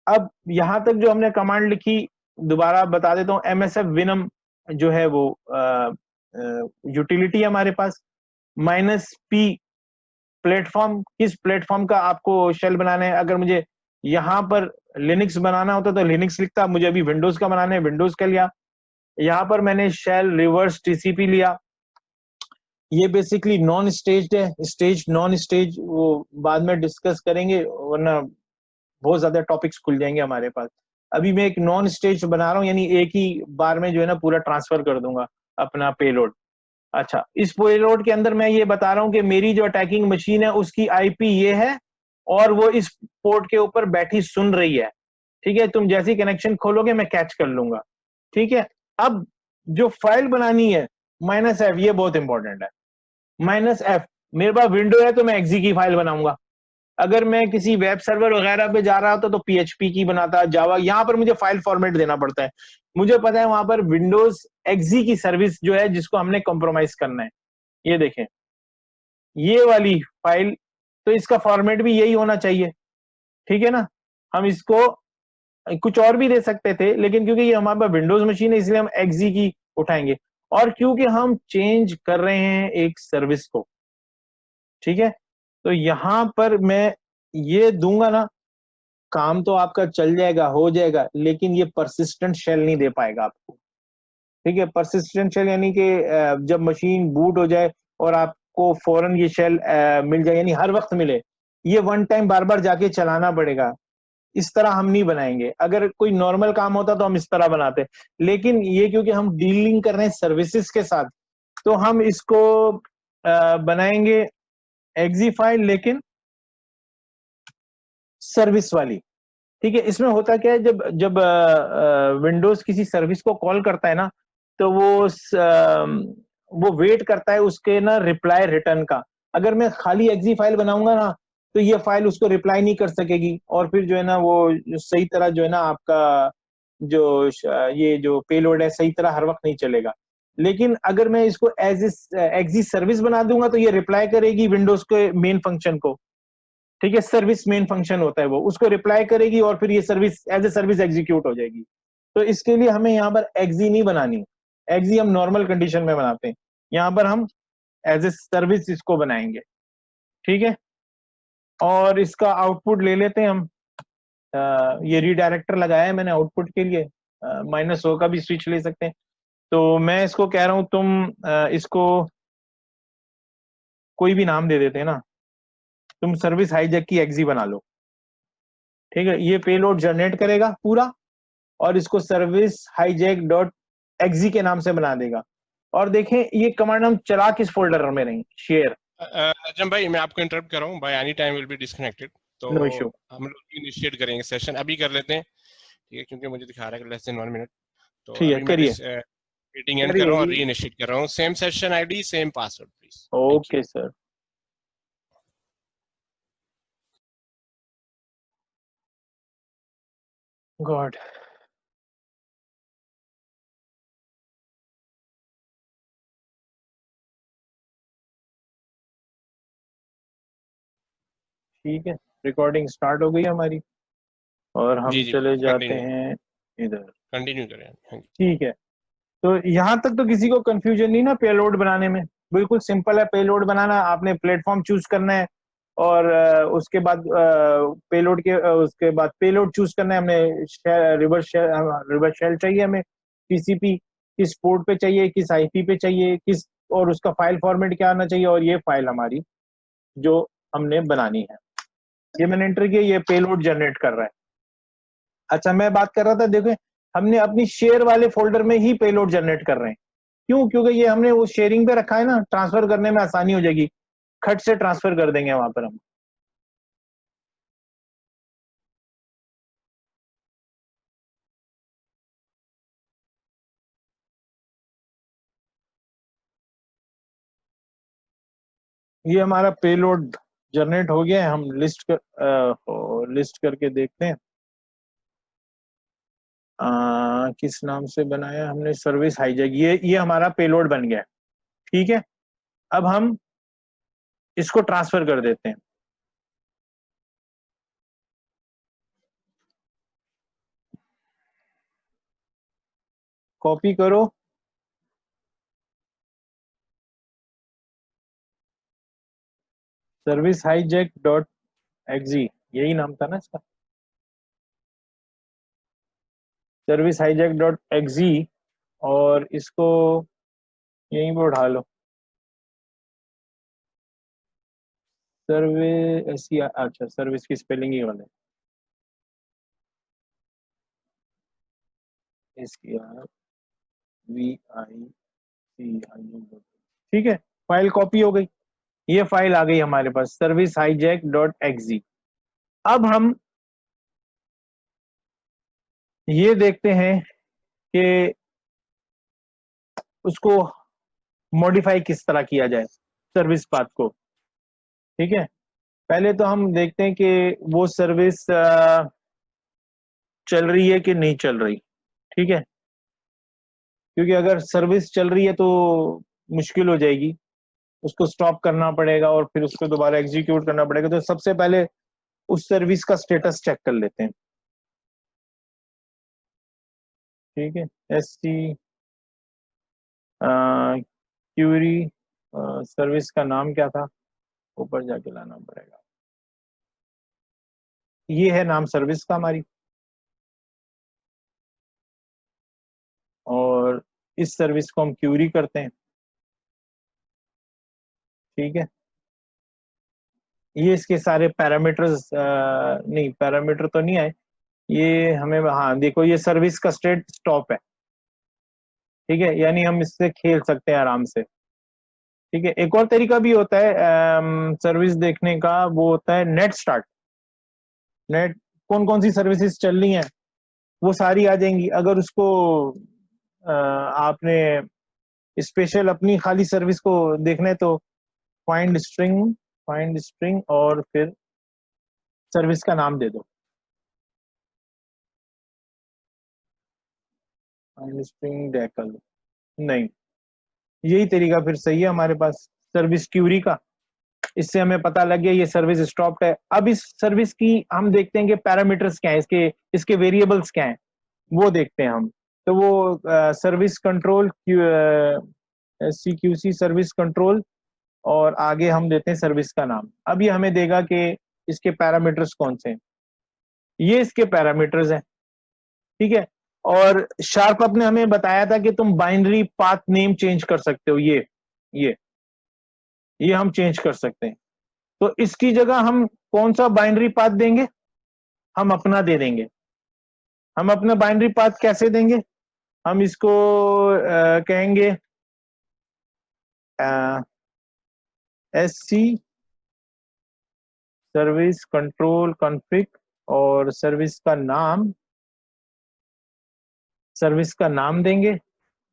अब यहां तक जो हमने कमांड लिखी, दोबारा बता देता हूँ। MSF विनम जो है वो यूटिलिटी है हमारे पास। -p प्लेटफॉर्म, किस प्लेटफॉर्म का आपको शेल बनाना है। अगर मुझे यहाँ पर लिनक्स बनाना होता तो लिनक्स लिखता, मुझे अभी विंडोज का बनाना है, विंडोज का लिया। यहाँ पर मैंने शेल रिवर्स TCP लिया। ये बेसिकली नॉन स्टेज्ड है, स्टेज नॉन स्टेज वो बाद में डिस्कस करेंगे, वरना बहुत ज्यादा टॉपिक्स खुल जाएंगे हमारे पास। अभी मैं एक नॉन स्टेज बना रहा हूँ, यानी एक ही बार में जो है ना पूरा ट्रांसफर कर दूंगा अपना पेलोड। अच्छा, इस पेलोड के अंदर मैं ये बता रहा हूँ कि मेरी जो अटैकिंग मशीन है उसकी IP ये है, और वो इस पोर्ट के ऊपर बैठी सुन रही है। ठीक है, तुम जैसी कनेक्शन खोलोगे मैं कैच कर लूंगा। ठीक है, अब जो फाइल बनानी है -f, ये बहुत इंपॉर्टेंट है। -f, मेरे पास विंडो है तो मैं एक्जी की फाइल बनाऊंगा। अगर मैं किसी वेब सर्वर वगैरह पे जा रहा होता तो PHP की बनाता, जावा। यहाँ पर मुझे फाइल फॉर्मेट देना पड़ता है। मुझे पता है वहां पर विंडोज एक्जी की सर्विस जो है, जिसको हमने कॉम्प्रोमाइज करना है, ये देखें, ये वाली फाइल, तो इसका फॉर्मेट भी यही होना चाहिए। ठीक है ना, हम इसको कुछ और भी दे सकते थे, लेकिन क्योंकि ये हमारे पास विंडोज मशीन है, इसलिए हम एक्जी की उठाएंगे, और क्योंकि हम चेंज कर रहे हैं एक सर्विस को। ठीक है, तो यहां पर मैं ये दूंगा ना, काम तो आपका चल जाएगा, हो जाएगा, लेकिन ये परसिस्टेंट शेल नहीं दे पाएगा आपको। ठीक है, परसिस्टेंट शेल यानी कि जब मशीन बूट हो जाए और आपको फौरन ये शेल मिल जाए, यानी हर वक्त मिले, ये वन टाइम बार बार जाके चलाना पड़ेगा। इस तरह हम नहीं बनाएंगे। अगर कोई नॉर्मल काम होता तो हम इस तरह बनाते, लेकिन ये क्योंकि हम डीलिंग कर रहे हैं सर्विसेज के साथ, तो हम इसको बनाएंगे एक्जी फाइल, लेकिन सर्विस वाली। ठीक है, इसमें होता क्या है, जब जब विंडोज किसी सर्विस को कॉल करता है ना, तो वो वेट करता है उसके ना रिप्लाई रिटर्न का। अगर मैं खाली एक्जी फाइल बनाऊंगा ना, तो ये फाइल उसको रिप्लाई नहीं कर सकेगी, और फिर जो है ना वो सही तरह जो है ना आपका जो ये जो पेलोड है सही तरह हर वक्त नहीं चलेगा। लेकिन अगर मैं इसको एज एक्जी सर्विस बना दूंगा, तो ये रिप्लाई करेगी विंडोज के मेन फंक्शन को। ठीक है, सर्विस मेन फंक्शन होता है वो, उसको रिप्लाई करेगी, और फिर ये service as a service execute हो जाएगी। तो इसके लिए हमें यहाँ पर एक्जी नहीं बनानी, एक्जी हम नॉर्मल कंडीशन में बनाते हैं, यहाँ पर हम एज ए सर्विस इसको बनाएंगे। ठीक है, और इसका आउटपुट ले लेते हैं हम। ये रीडायरेक्टर लगाया है मैंने आउटपुट के लिए, माइनस ओ का भी स्विच ले सकते हैं। तो मैं इसको कह रहा हूँ तुम इसको कोई भी नाम दे देते हैं ना, तुम सर्विस हाईजैक की एक्जी बना लो, ठीक है। ये पेलोड जनरेट करेगा पूरा और इसको सर्विस हाईजैक डॉट एक्जी के नाम से बना देगा। और देखें ये कमांड हम चला किस फोल्डर में रही, शेयर। अजम भाई मैं आपको इंटरप्ट कर रहा हूँ, by any time will be disconnected, तो नो इशू। हम लोग इनिशिएट करेंगे सेशन, अभी कर लेते हैं, ठीक है, क्योंकि मुझे दिखा रहा है कि लेस देन 1 मिनट। तो ठीक है, अभी मैं करिए मीटिंग एंड कर रहा हूँ और करिए। रीइनिशिएट कर रहा हूँ। Same session ID same password please. Okay sir. God. ठीक है, रिकॉर्डिंग स्टार्ट हो गई हमारी और हम जी चले जाते कंटिन्यू हैं इधर। कंटिन्यू करें। हाँ जी। ठीक है, तो यहाँ तक तो किसी को कंफ्यूजन नहीं ना पेलोड बनाने में? बिल्कुल सिंपल है पेलोड बनाना। आपने प्लेटफॉर्म चूज करना है और उसके बाद उसके बाद पेलोड चूज करना है। हमने रिवर्स शेल चाहिए हमें, टीसीपी किस पोर्ट पे चाहिए, किस आईपी पे चाहिए, किस, और उसका फाइल फॉर्मेट क्या आना चाहिए, और ये फाइल हमारी जो हमने बनानी है, ये मैंने एंटर किया, ये पेलोड जनरेट कर रहा है। अच्छा, मैं बात कर रहा था, देखो हमने अपनी शेयर वाले फोल्डर में ही पेलोड जनरेट कर रहे हैं। क्यों? क्योंकि ये हमने वो शेयरिंग पे रखा है ना, ट्रांसफर करने में आसानी हो जाएगी, खट से ट्रांसफर कर देंगे वहां पर हम। ये हमारा पेलोड जनरेट हो गया है, हम लिस्ट करके देखते हैं। किस नाम से बनाया हमने? Service hijack. ये हमारा पेलोड बन गया है, ठीक है। अब हम इसको ट्रांसफर कर देते हैं। कॉपी करो, सर्विस हाईजैक डॉट एक्जी, यही नाम था ना इसका, सर्विस हाईजैक डॉट एक्जी, और इसको यहीं पर उठा लो। सर्विस, अच्छा सर्विस की स्पेलिंग ही वाले, इसकी VICIO, ठीक है। फाइल कॉपी हो गई, ये फाइल आ गई हमारे पास, सर्विस हाईजैक डॉट एक्जी। अब हम ये देखते हैं कि उसको मॉडिफाई किस तरह किया जाए सर्विस पाथ को, ठीक है। पहले तो हम देखते हैं कि वो सर्विस चल रही है कि नहीं चल रही, ठीक है। क्योंकि अगर सर्विस चल रही है तो मुश्किल हो जाएगी, उसको स्टॉप करना पड़ेगा और फिर उसको दोबारा एग्जीक्यूट करना पड़ेगा। तो सबसे पहले उस सर्विस का स्टेटस चेक कर लेते हैं, ठीक है। SC क्यूरी, सर्विस का नाम क्या था, ऊपर जाके लाना पड़ेगा। ये है नाम सर्विस का हमारी, और इस सर्विस को हम क्यूरी करते हैं, ठीक है। ये इसके सारे पैरामीटर्स, नहीं पैरामीटर तो नहीं आए, ये हमें, हाँ देखो ये सर्विस का स्टेट स्टॉप है, ठीक है, यानी हम इससे खेल सकते हैं आराम से, ठीक है। एक और तरीका भी होता है सर्विस देखने का, वो होता है नेट स्टार्ट। नेट, कौन कौन सी सर्विसेज चल रही हैं वो सारी आ जाएंगी। अगर उसको आपने स्पेशल अपनी खाली सर्विस को देखना है तो फाइंड स्ट्रिंग और फिर सर्विस का नाम दे दो, फाइंड स्ट्रिंग डेकल, नहीं, यही तरीका फिर सही है हमारे पास सर्विस क्यूरी का। इससे हमें पता लग गया ये सर्विस स्टॉप्ड है। अब इस सर्विस की हम देखते हैं कि पैरामीटर्स क्या है, इसके वेरिएबल्स क्या हैं, वो देखते हैं हम। तो वो service control, CQC service control, और आगे हम देते हैं सर्विस का नाम। अब ये हमें देगा कि इसके पैरामीटर्स कौन से हैं, ये इसके पैरामीटर्स हैं, ठीक है। और शार्पअप ने हमें बताया था कि तुम बाइनरी पाथ नेम चेंज कर सकते हो, ये हम चेंज कर सकते हैं। तो इसकी जगह हम कौन सा बाइनरी पाथ देंगे? हम अपना दे देंगे। हम अपना बाइनरी पाथ कैसे देंगे? हम इसको कहेंगे SC सर्विस कंट्रोल कॉन्फ़िग और सर्विस का नाम देंगे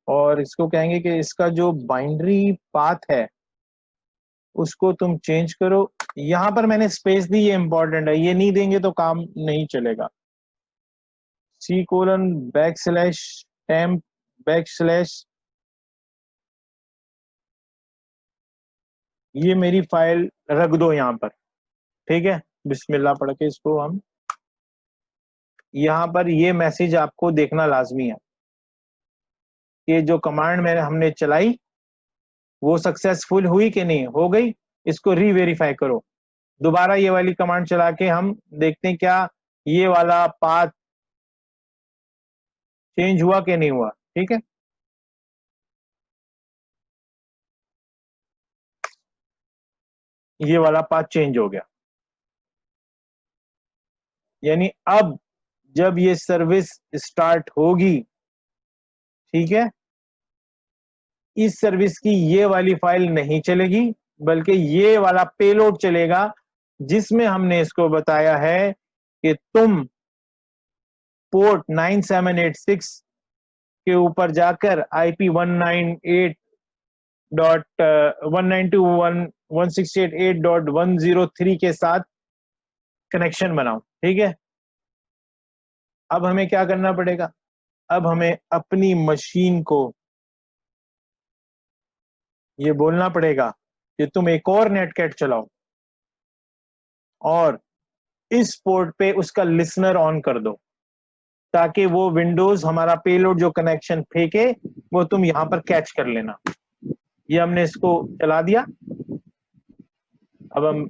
और इसको कहेंगे कि इसका जो बाइनरी पाथ है उसको तुम चेंज करो। यहां पर मैंने स्पेस दी, ये इंपॉर्टेंट है, ये नहीं देंगे तो काम नहीं चलेगा। C:\temp\, ये मेरी फाइल रख दो यहां पर, ठीक है। बिस्मिल्लाह पढ़ के इसको हम, यहां पर ये मैसेज आपको देखना लाजमी है कि जो कमांड हमने चलाई वो सक्सेसफुल हुई कि नहीं, हो गई, इसको रीवेरीफाई करो। दोबारा ये वाली कमांड चला के हम देखते हैं क्या ये वाला पाथ चेंज हुआ कि नहीं हुआ, ठीक है। ये वाला पाथ चेंज हो गया, यानी अब जब ये सर्विस स्टार्ट होगी, ठीक है, इस सर्विस की ये वाली फाइल नहीं चलेगी बल्कि ये वाला पेलोड चलेगा जिसमें हमने इसको बताया है कि तुम पोर्ट 9786 के ऊपर जाकर IP 192.168.103 के साथ कनेक्शन बनाओ, ठीक है। अब हमें क्या करना पड़ेगा? अब हमें अपनी मशीन को ये बोलना पड़ेगा कि तुम एक और नेटकैट चलाओ और इस पोर्ट पे उसका लिसनर ऑन कर दो ताकि वो विंडोज हमारा पेलोड जो कनेक्शन फेंके वो तुम यहां पर कैच कर लेना। ये हमने इसको चला दिया। अब हम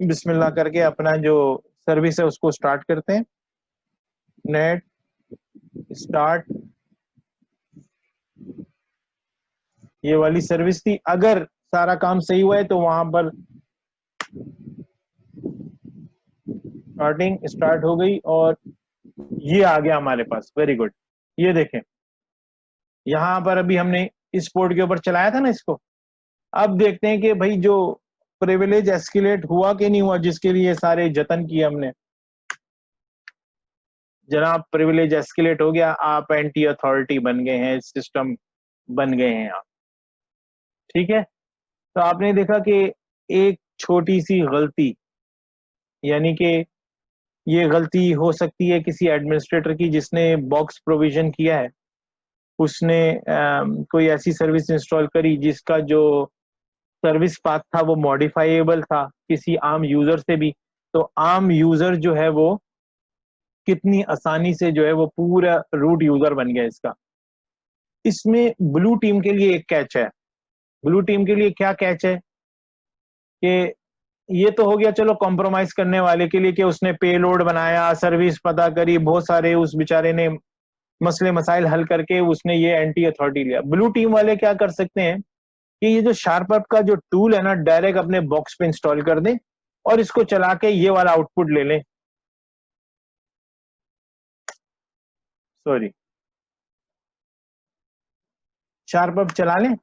बिस्मिल्लाह करके अपना जो सर्विस है उसको स्टार्ट करते हैं। नेट स्टार्ट, ये वाली सर्विस थी। अगर सारा काम सही हुआ है तो वहां पर स्टार्टिंग स्टार्ट हो गई और ये आ गया हमारे पास। Very good. ये देखें यहां पर अभी हमने इस पोर्ट के ऊपर चलाया था ना इसको। अब देखते हैं कि भाई जो प्रिविलेज एस्केलेट हुआ कि नहीं हुआ, जिसके लिए सारे जतन किए हमने। जनाब प्रिविलेज एस्केलेट हो गया, आप एंटी अथॉरिटी बन गए हैं, सिस्टम बन गए हैं आप, ठीक है। तो आपने देखा कि एक छोटी सी गलती, यानी कि ये गलती हो सकती है किसी एडमिनिस्ट्रेटर की जिसने बॉक्स प्रोविजन किया है, उसने कोई ऐसी सर्विस इंस्टॉल करी जिसका जो सर्विस पाथ था वो मॉडिफाइएबल था किसी आम यूजर से भी। तो आम यूजर जो है वो कितनी आसानी से जो है वो पूरा रूट यूजर बन गया इसका। इसमें ब्लू टीम के लिए एक कैच है। ब्लू टीम के लिए क्या कैच है कि ये तो हो गया चलो कॉम्प्रोमाइज करने वाले के लिए कि उसने पेलोड बनाया, सर्विस पता करी, बहुत सारे उस बेचारे ने मसले मसाइल हल करके उसने ये एंटी अथॉरिटी लिया। ब्लू टीम वाले क्या कर सकते हैं कि ये जो शार्पअप का जो टूल है ना, डायरेक्ट अपने बॉक्स पे इंस्टॉल कर दें और इसको चला के ये वाला आउटपुट ले लें। सॉरी, शार्पअप चला लें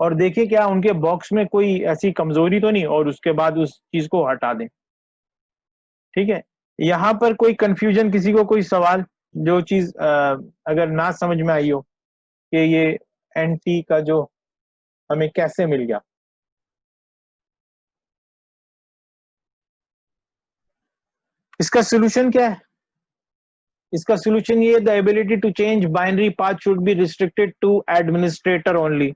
और देखें क्या उनके बॉक्स में कोई ऐसी कमजोरी तो नहीं, और उसके बाद उस चीज को हटा दें, ठीक है। यहां पर कोई कंफ्यूजन, किसी को कोई सवाल, जो चीज अगर ना समझ में आई हो कि ये एंटी का जो हमें कैसे मिल गया। इसका सोल्यूशन क्या है? इसका सोल्यूशन ये, the ability to change binary path should be restricted to administrator only.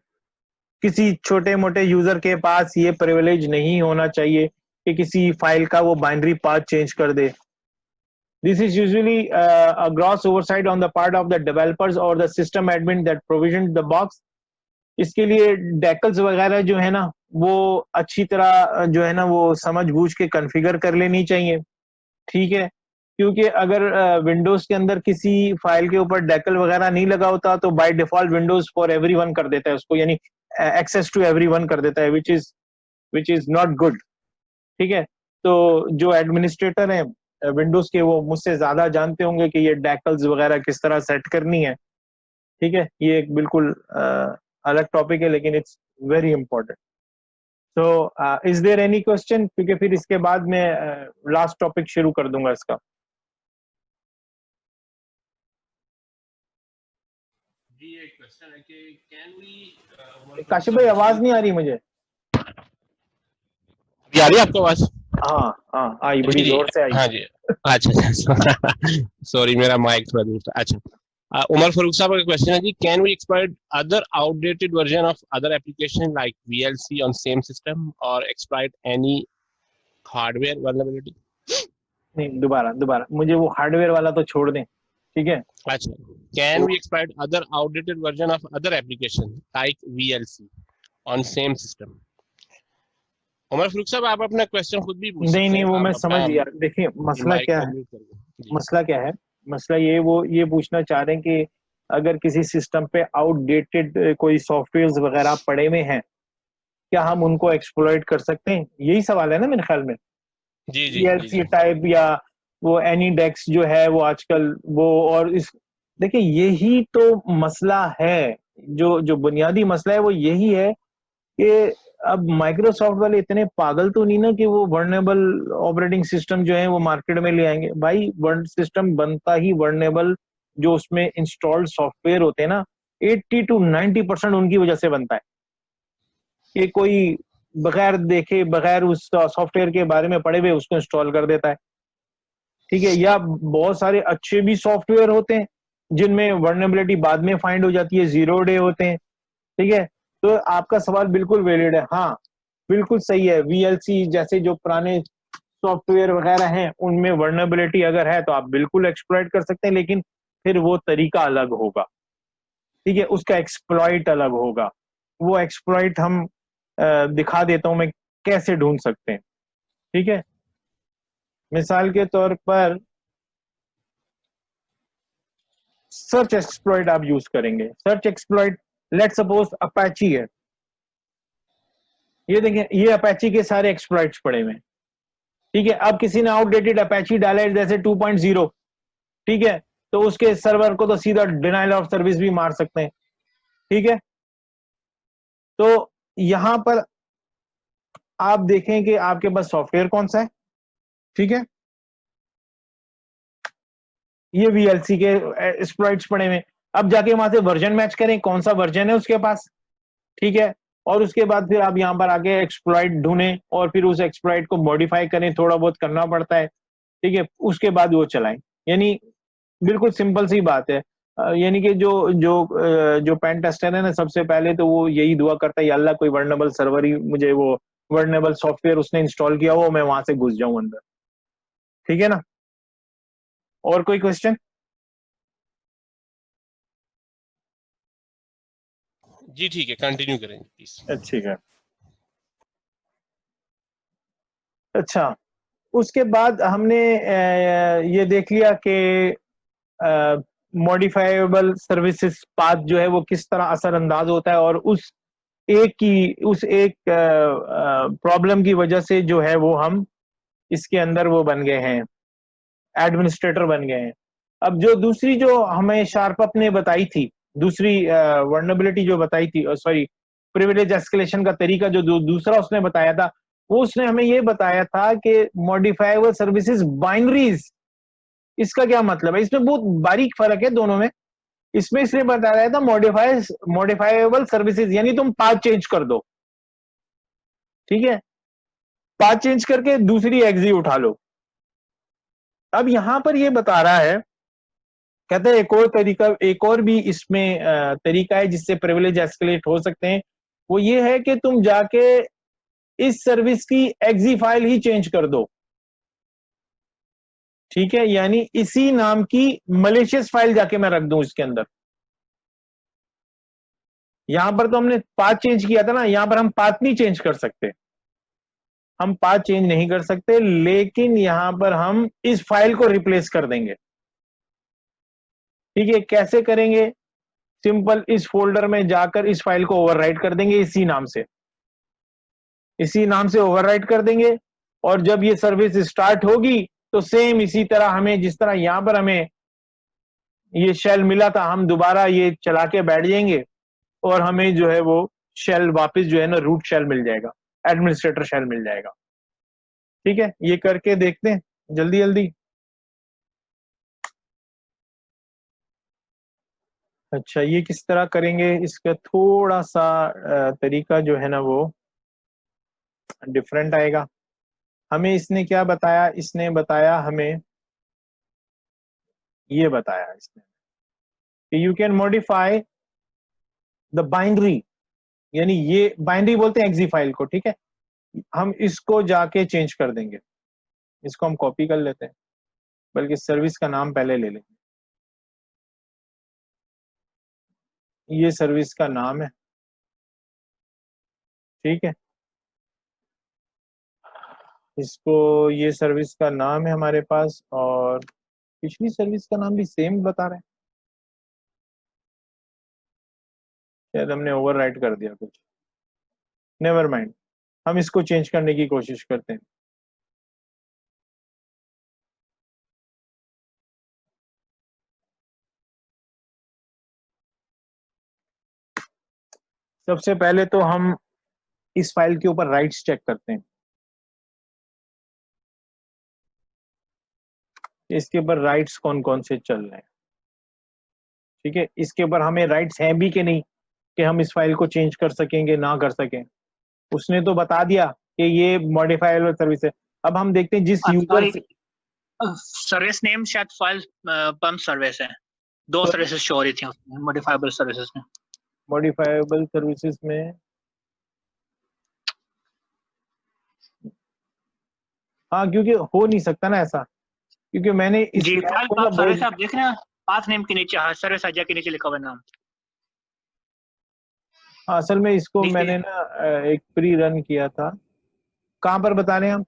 किसी छोटे मोटे यूजर के पास ये प्रिविलेज नहीं होना चाहिए कि किसी फाइल का वो बाइनरी पाथ चेंज कर दे। This is usually a gross oversight on the part of the developers or the system admin that provisioned the box. इसके लिए डेकल्स वगैरह जो है ना वो अच्छी तरह जो है ना वो समझ बूझ के कॉन्फ़िगर कर लेनी चाहिए, ठीक है। क्योंकि अगर विंडोज के अंदर किसी फाइल के ऊपर डेकल वगैरह नहीं लगा होता तो by default Windows for everyone कर देता है उसको, यानी एक्सेस टू एवरीवन कर देता है, विच इज नॉट गुड। ठीक है, तो जो एडमिनिस्ट्रेटर हैं विंडोज के वो मुझसे ज्यादा जानते होंगे कि ये डेकल्स वगैरह किस तरह सेट करनी है। ठीक है, ये एक बिल्कुल अलग टॉपिक है लेकिन इट्स वेरी इंपॉर्टेंट। तो इज देयर एनी क्वेश्चन, क्योंकि फिर इसके बाद मैं लास्ट टॉपिक शुरू कर दूंगा इसका। जी एक क्वेश्चन है कि कैन वी काशिफ भाई आवाज नहीं आ रही मुझे। अभी आ रही है आपको आवाज? हाँ आई, बड़ी जी, जोर से आई। हाँ जी, अच्छा सॉरी मेरा माइक थोड़ा दूर था। अच्छा, उमर फारूक साहब का क्वेश्चन है जी, can we exploit other outdated version of other application like VLC on same system और एक्सप्लॉइट एनी हार्डवेयर वल्नरेबिलिटी? नहीं, दोबारा मुझे वो हार्डवेयर वाला तो छोड़ दें। ठीक है, अच्छा, can we exploit other outdated version of other application like VLC on same system? Umar Farooq साहब आप अपना क्वेश्चन खुद भी पूछ सकते हैं। नहीं वो आप मैं अपना समझ गया। देखिए मसला माइक क्या को है, म्यूट कर दें। जी। मसला क्या है, मसला ये पूछना चाह रहे हैं कि अगर किसी सिस्टम पे आउटडेटेड कोई सॉफ्टवेयर वगैरह पड़े हुए हैं, क्या हम उनको एक्सप्लॉइट कर सकते हैं? यही सवाल है ना मेरे ख्याल में। जी जी ELC टाइप या वो एनीडेक्स जो है वो आजकल वो, और इस देखिए यही तो मसला है, जो बुनियादी मसला है वो यही है कि अब माइक्रोसॉफ्ट वाले इतने पागल तो नहीं ना कि वो वर्नेबल ऑपरेटिंग सिस्टम जो है वो मार्केट में ले आएंगे। भाई सिस्टम बनता ही वर्नेबल, जो उसमें इंस्टॉल्ड सॉफ्टवेयर होते हैं ना 80 to 90% उनकी वजह से बनता है कि कोई बगैर देखे बगैर उस सॉफ्टवेयर के बारे में पढ़े हुए उसको इंस्टॉल कर देता है। ठीक है, या बहुत सारे अच्छे भी सॉफ्टवेयर होते हैं जिनमें वर्नेबिलिटी बाद में फाइंड हो जाती है, 0 डे होते हैं। ठीक है, तो आपका सवाल बिल्कुल वैलिड है, हाँ बिल्कुल सही है। VLC जैसे जो पुराने सॉफ्टवेयर वगैरह हैं उनमें वर्नेबिलिटी अगर है तो आप बिल्कुल एक्सप्लॉइट कर सकते हैं, लेकिन फिर वो तरीका अलग होगा। ठीक है, उसका एक्सप्लॉइट अलग होगा। वो एक्सप्लॉइट हम दिखा देता हूं मैं कैसे ढूंढ सकते हैं। ठीक है, मिसाल के तौर पर सर्च एक्सप्लॉइट आप यूज करेंगे। Search exploit, let suppose Apache है, ये देखें ये अपैची के सारे एक्सप्लॉइट्स पड़े हुए हैं। ठीक है, अब किसी ने आउटडेटेड अपैची डाला है जैसे 2.0, ठीक है, तो उसके सर्वर को तो सीधा डिनाइल ऑफ सर्विस भी मार सकते हैं। ठीक है, तो यहां पर आप देखें कि आपके पास सॉफ्टवेयर कौन सा है। ठीक है, ये VLC के एक्सप्लॉइट्स पड़े हुए। अब जाके वहां से वर्जन मैच करें, कौन सा वर्जन है उसके पास। ठीक है, और उसके बाद फिर आप यहां पर आके एक्सप्लॉइट ढूंढें और फिर उस एक्सप्लॉइट को मॉडिफाई करें, थोड़ा बहुत करना पड़ता है। ठीक है, उसके बाद वो चलाएं। यानी बिल्कुल सिंपल सी बात है। यानी कि जो पेन टेस्टर है ना, सबसे पहले तो वो यही दुआ करता है, या अल्लाह कोई वर्नेबल सर्वर ही मुझे, वो वर्नेबल सॉफ्टवेयर उसने इंस्टॉल किया हो, मैं वहां से घुस जाऊं अंदर। ठीक है ना, और कोई क्वेश्चन? जी ठीक है, कंटिन्यू करेंगे प्लीज। ठीक है, अच्छा उसके बाद हमने ये देख लिया कि मॉडिफाइबल सर्विसेज पाथ जो है वो किस तरह असरअंदाज होता है, और उस एक प्रॉब्लम की वजह से जो है वो हम इसके अंदर वो बन गए हैं, एडमिनिस्ट्रेटर बन गए हैं। अब जो दूसरी जो हमें शार्पअप ने बताई थी, दूसरी वर्नेबिलिटी जो बताई थी, सॉरी प्रिविलेज एस्केलेशन का तरीका जो दूसरा उसने बताया था, वो उसने हमें ये बताया था कि मॉडिफाइबल सर्विसेज बाइनरीज। इसका क्या मतलब है? इसमें बहुत बारीक फर्क है दोनों में। इसमें इसलिए बताया था मॉडिफाइबल सर्विसेज यानी तुम पाथ चेंज कर दो। ठीक है, पाथ चेंज करके दूसरी एग्जी उठा लो। अब यहां पर ये बता रहा है, कहते हैं एक और तरीका, एक और भी इसमें तरीका है जिससे प्रिविलेज एस्केलेट हो सकते हैं। वो ये है कि तुम जाके इस सर्विस की एग्जी फाइल ही चेंज कर दो। ठीक है, यानी इसी नाम की मलेशियस फाइल जाके मैं रख दूं इसके अंदर। यहां पर तो हमने पाथ चेंज किया था ना, यहां पर हम पाथ नहीं चेंज कर सकते। हम पाथ चेंज नहीं कर सकते, लेकिन यहां पर हम इस फाइल को रिप्लेस कर देंगे। ठीक है, कैसे करेंगे? सिंपल, इस फोल्डर में जाकर इस फाइल को ओवरराइट कर देंगे, इसी नाम से ओवरराइट कर देंगे। और जब ये सर्विस स्टार्ट होगी तो सेम इसी तरह हमें, जिस तरह यहां पर हमें ये शेल मिला था, हम दोबारा ये चला के बैठ जाएंगे और हमें जो है वो शेल वापस जो है ना रूट शेल मिल जाएगा, एडमिनिस्ट्रेटर शेल मिल जाएगा। ठीक है, ये करके देखते हैं जल्दी जल्दी। अच्छा, ये किस तरह करेंगे? इसका थोड़ा सा तरीका जो है ना वो डिफरेंट आएगा। हमें इसने क्या बताया? इसने बताया हमें, ये बताया इसने कि you can modify the binary, यानी ये बाइनरी बोलते हैं एक्जी फाइल को। ठीक है, हम इसको जाके चेंज कर देंगे। इसको हम कॉपी कर लेते हैं, बल्कि सर्विस का नाम पहले ले लेंगे। ये सर्विस का नाम है। ठीक है, इसको, ये सर्विस का नाम है हमारे पास, और पिछली सर्विस का नाम भी सेम बता रहे हैं। शायद हमने ओवरराइट कर दिया कुछ, नेवर माइंड, हम इसको चेंज करने की कोशिश करते हैं। सबसे पहले तो हम इस फाइल के ऊपर राइट्स चेक करते हैं। इसके ऊपर राइट्स कौन कौन से चल रहे हैं। ठीक है, इसके ऊपर हमें राइट्स हैं भी कि नहीं, कि हम इस फाइल को चेंज कर सकेंगे ना कर सकें। उसने तो बता दिया कि ये मॉडिफाइबल सर्विस है। अब हम देखते हैं जिस यूजर से, सर्विस नेम शायद फाइल पंप सर्विस है, दो सर्विसेज शो हो रही थी उसमें मॉडिफाइबल सर्विसेज में। मॉडिफाइबल सर्विसेज में, हाँ, क्योंकि हो नहीं सकता ना ऐसा, क्योंकि मैंने इस जी लैब फाइल को ना पंप सर्विस बहुत, आप देख रहे हैं पाथ नेम के नीचे, सर्विस आजा के नीचे लिखा हुआ है नाम। हाँ, असल में इसको नीचे मैंने ना एक प्री रन किया था। कहाँ पर बता रहे हैं हम?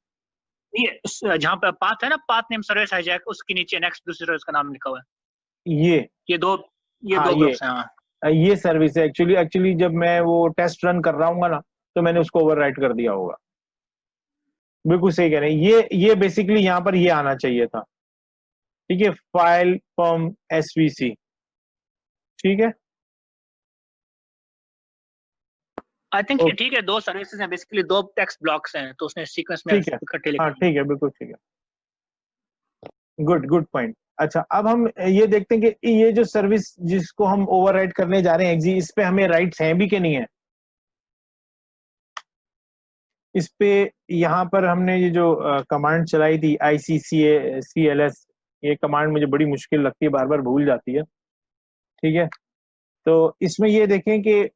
ये जहाँ पे पाथ है ना, पाथ नेम सर्विस हाईजैक, उसके नीचे नेक्स्ट दूसरी सर्विस का नाम लिखा हुआ है। ये दो हाँ, दो ग्रुप्स हैं। हाँ, ये सर्विस है। एक्चुअली जब मैं वो टेस्ट रन कर रहा हूँ ना, तो मैंने उसको ओवरराइट कर दिया होगा। बिल्कुल सही कह रहे हैं। ये बेसिकली यहाँ पर ये आना चाहिए था। ठीक है, फाइल फ्रॉम एसवीसी। ठीक है, आई थिंक ओके, ठीक है, दो सर्विसेज हैं बेसिकली, दो टेक्स्ट ब्लॉक्स हैं, तो उसने सीक्वेंस में ठीक है, इकट्ठे हाँ, लिखे हैं। ठीक है, बिल्कुल ठीक है। Good point. अच्छा, अब हम ये देखते हैं कि ये जो सर्विस जिसको हम ओवरराइट करने जा रहे हैं एक्जी, इस पे हमें राइट्स हैं भी कि नहीं है। इस पे यहाँ पर हमने ये जो कमांड चलाई थी ICCACLS, ये कमांड मुझे बड़ी मुश्किल लगती है, बार बार भूल जाती है। ठीक है, तो इसमें ये देखें कि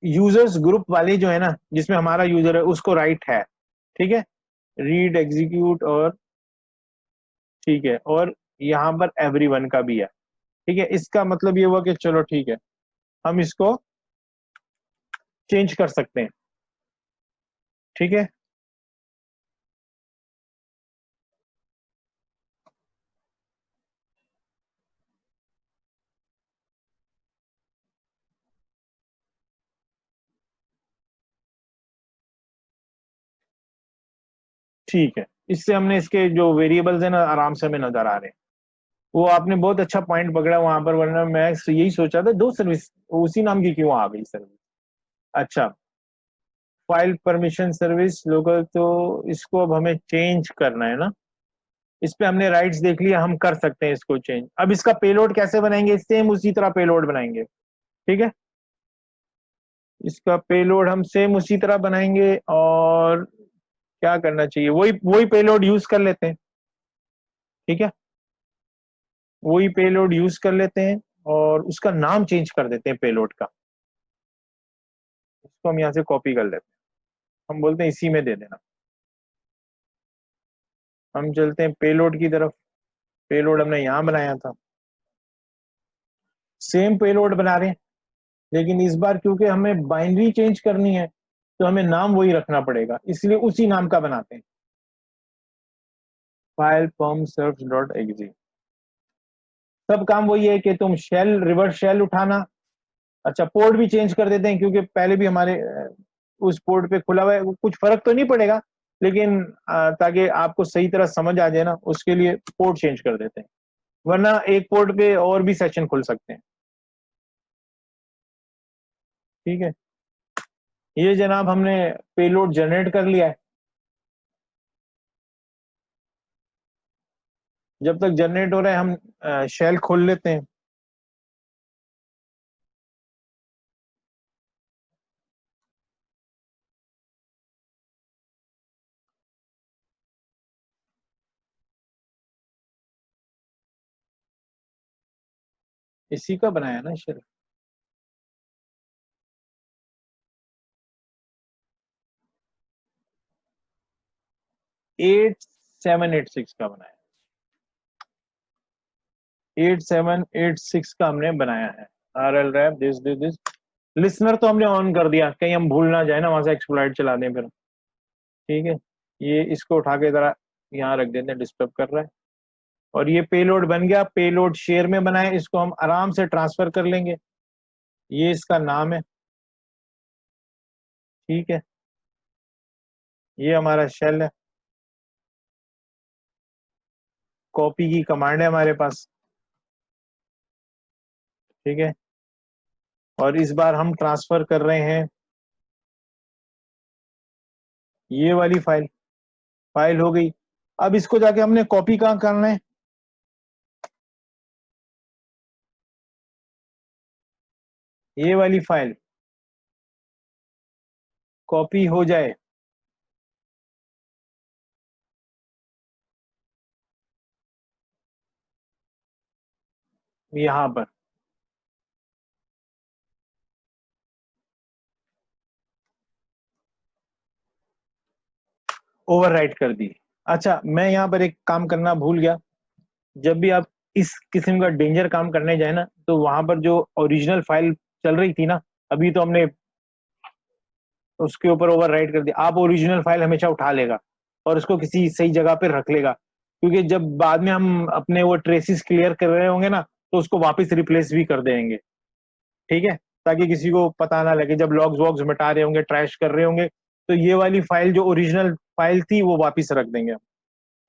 यूजर्स ग्रुप वाले जो है ना, जिसमें हमारा यूजर है उसको राइट है। ठीक है, रीड एग्जीक्यूट, और ठीक है, और यहाँ पर एवरीवन का भी है। ठीक है, इसका मतलब ये हुआ कि चलो ठीक है, हम इसको चेंज कर सकते हैं। ठीक है, ठीक है, इससे हमने इसके जो वेरिएबल्स है ना आराम से हमें नजर आ रहे हैं। वो आपने बहुत अच्छा पॉइंट पकड़ा वहां पर, वरना मैं यही सोचा था दो सर्विस उसी नाम की क्यों आ गई सर्विस। अच्छा, फाइल परमिशन सर्विस लोकल, तो इसको अब हमें चेंज करना है ना। इस पे हमने राइट्स देख लिया, हम कर सकते हैं इसको चेंज। अब इसका पेलोड कैसे बनाएंगे? सेम उसी तरह पेलोड बनाएंगे। ठीक है, इसका पेलोड हम सेम उसी तरह बनाएंगे, और क्या करना चाहिए, वही वही पेलोड यूज कर लेते हैं। ठीक है, वही पेलोड यूज कर लेते हैं, और उसका नाम चेंज कर देते हैं पेलोड का। इसको हम यहाँ से कॉपी कर लेते हैं, हम बोलते हैं इसी में दे देना। हम चलते हैं पेलोड की तरफ। पेलोड हमने यहाँ बनाया था, सेम पेलोड बना रहे हैं, लेकिन इस बार क्योंकि हमें बाइनरी चेंज करनी है, तो हमें नाम वही रखना पड़ेगा, इसलिए उसी नाम का बनाते हैं, file perm serves dot exe। सब काम वही है कि तुम शेल, रिवर्स शेल उठाना। अच्छा, पोर्ट भी चेंज कर देते हैं क्योंकि पहले भी हमारे उस पोर्ट पे खुला हुआ है, कुछ फर्क तो नहीं पड़ेगा, लेकिन ताकि आपको सही तरह समझ आ जाए ना, उसके लिए पोर्ट चेंज कर देते हैं, वरना एक पोर्ट पे और भी सेशन खुल सकते हैं। ठीक है, ये जनाब हमने पेलोड जनरेट कर लिया है। जब तक जनरेट हो रहा है हम शेल खोल लेते हैं। इसी का बनाया ना शेल। एट 786 का बनाया, 8786 का हमने बनाया है। RL रैप दिस लिसनर तो हमने ऑन कर दिया, कहीं हम भूल ना जाए ना, वहां से एक्सप्लॉइट चला दें फिर। ठीक है, ये इसको उठा के जरा यहाँ रख देते हैं, डिस्टर्ब कर रहा है। और ये पेलोड बन गया, पेलोड शेयर में बनाया, इसको हम आराम से ट्रांसफर कर लेंगे। ये इसका नाम है। ठीक है, ये हमारा शेल है, कॉपी की कमांड है हमारे पास। ठीक है, और इस बार हम ट्रांसफर कर रहे हैं ये वाली फाइल। फाइल हो गई, अब इसको जाके हमने कॉपी कहाँ करना है, ये वाली फाइल कॉपी हो जाए यहां पर। ओवरराइट कर दी। अच्छा, मैं यहाँ पर एक काम करना भूल गया, जब भी आप इस किस्म का डेंजर काम करने जाए ना, तो वहां पर जो ओरिजिनल फाइल चल रही थी ना, अभी तो हमने उसके ऊपर ओवरराइट कर दिया, आप ओरिजिनल फाइल हमेशा उठा लेगा और उसको किसी सही जगह पर रख लेगा, क्योंकि जब बाद में हम अपने वो ट्रेसेस क्लियर कर रहे होंगे ना, तो उसको वापस रिप्लेस भी कर देंगे। ठीक है, ताकि किसी को पता ना लगे, जब लॉग्स वॉग्स मिटा रहे होंगे, ट्रैश कर रहे होंगे, तो ये वाली फाइल जो ओरिजिनल फाइल थी वो वापस रख देंगे हम।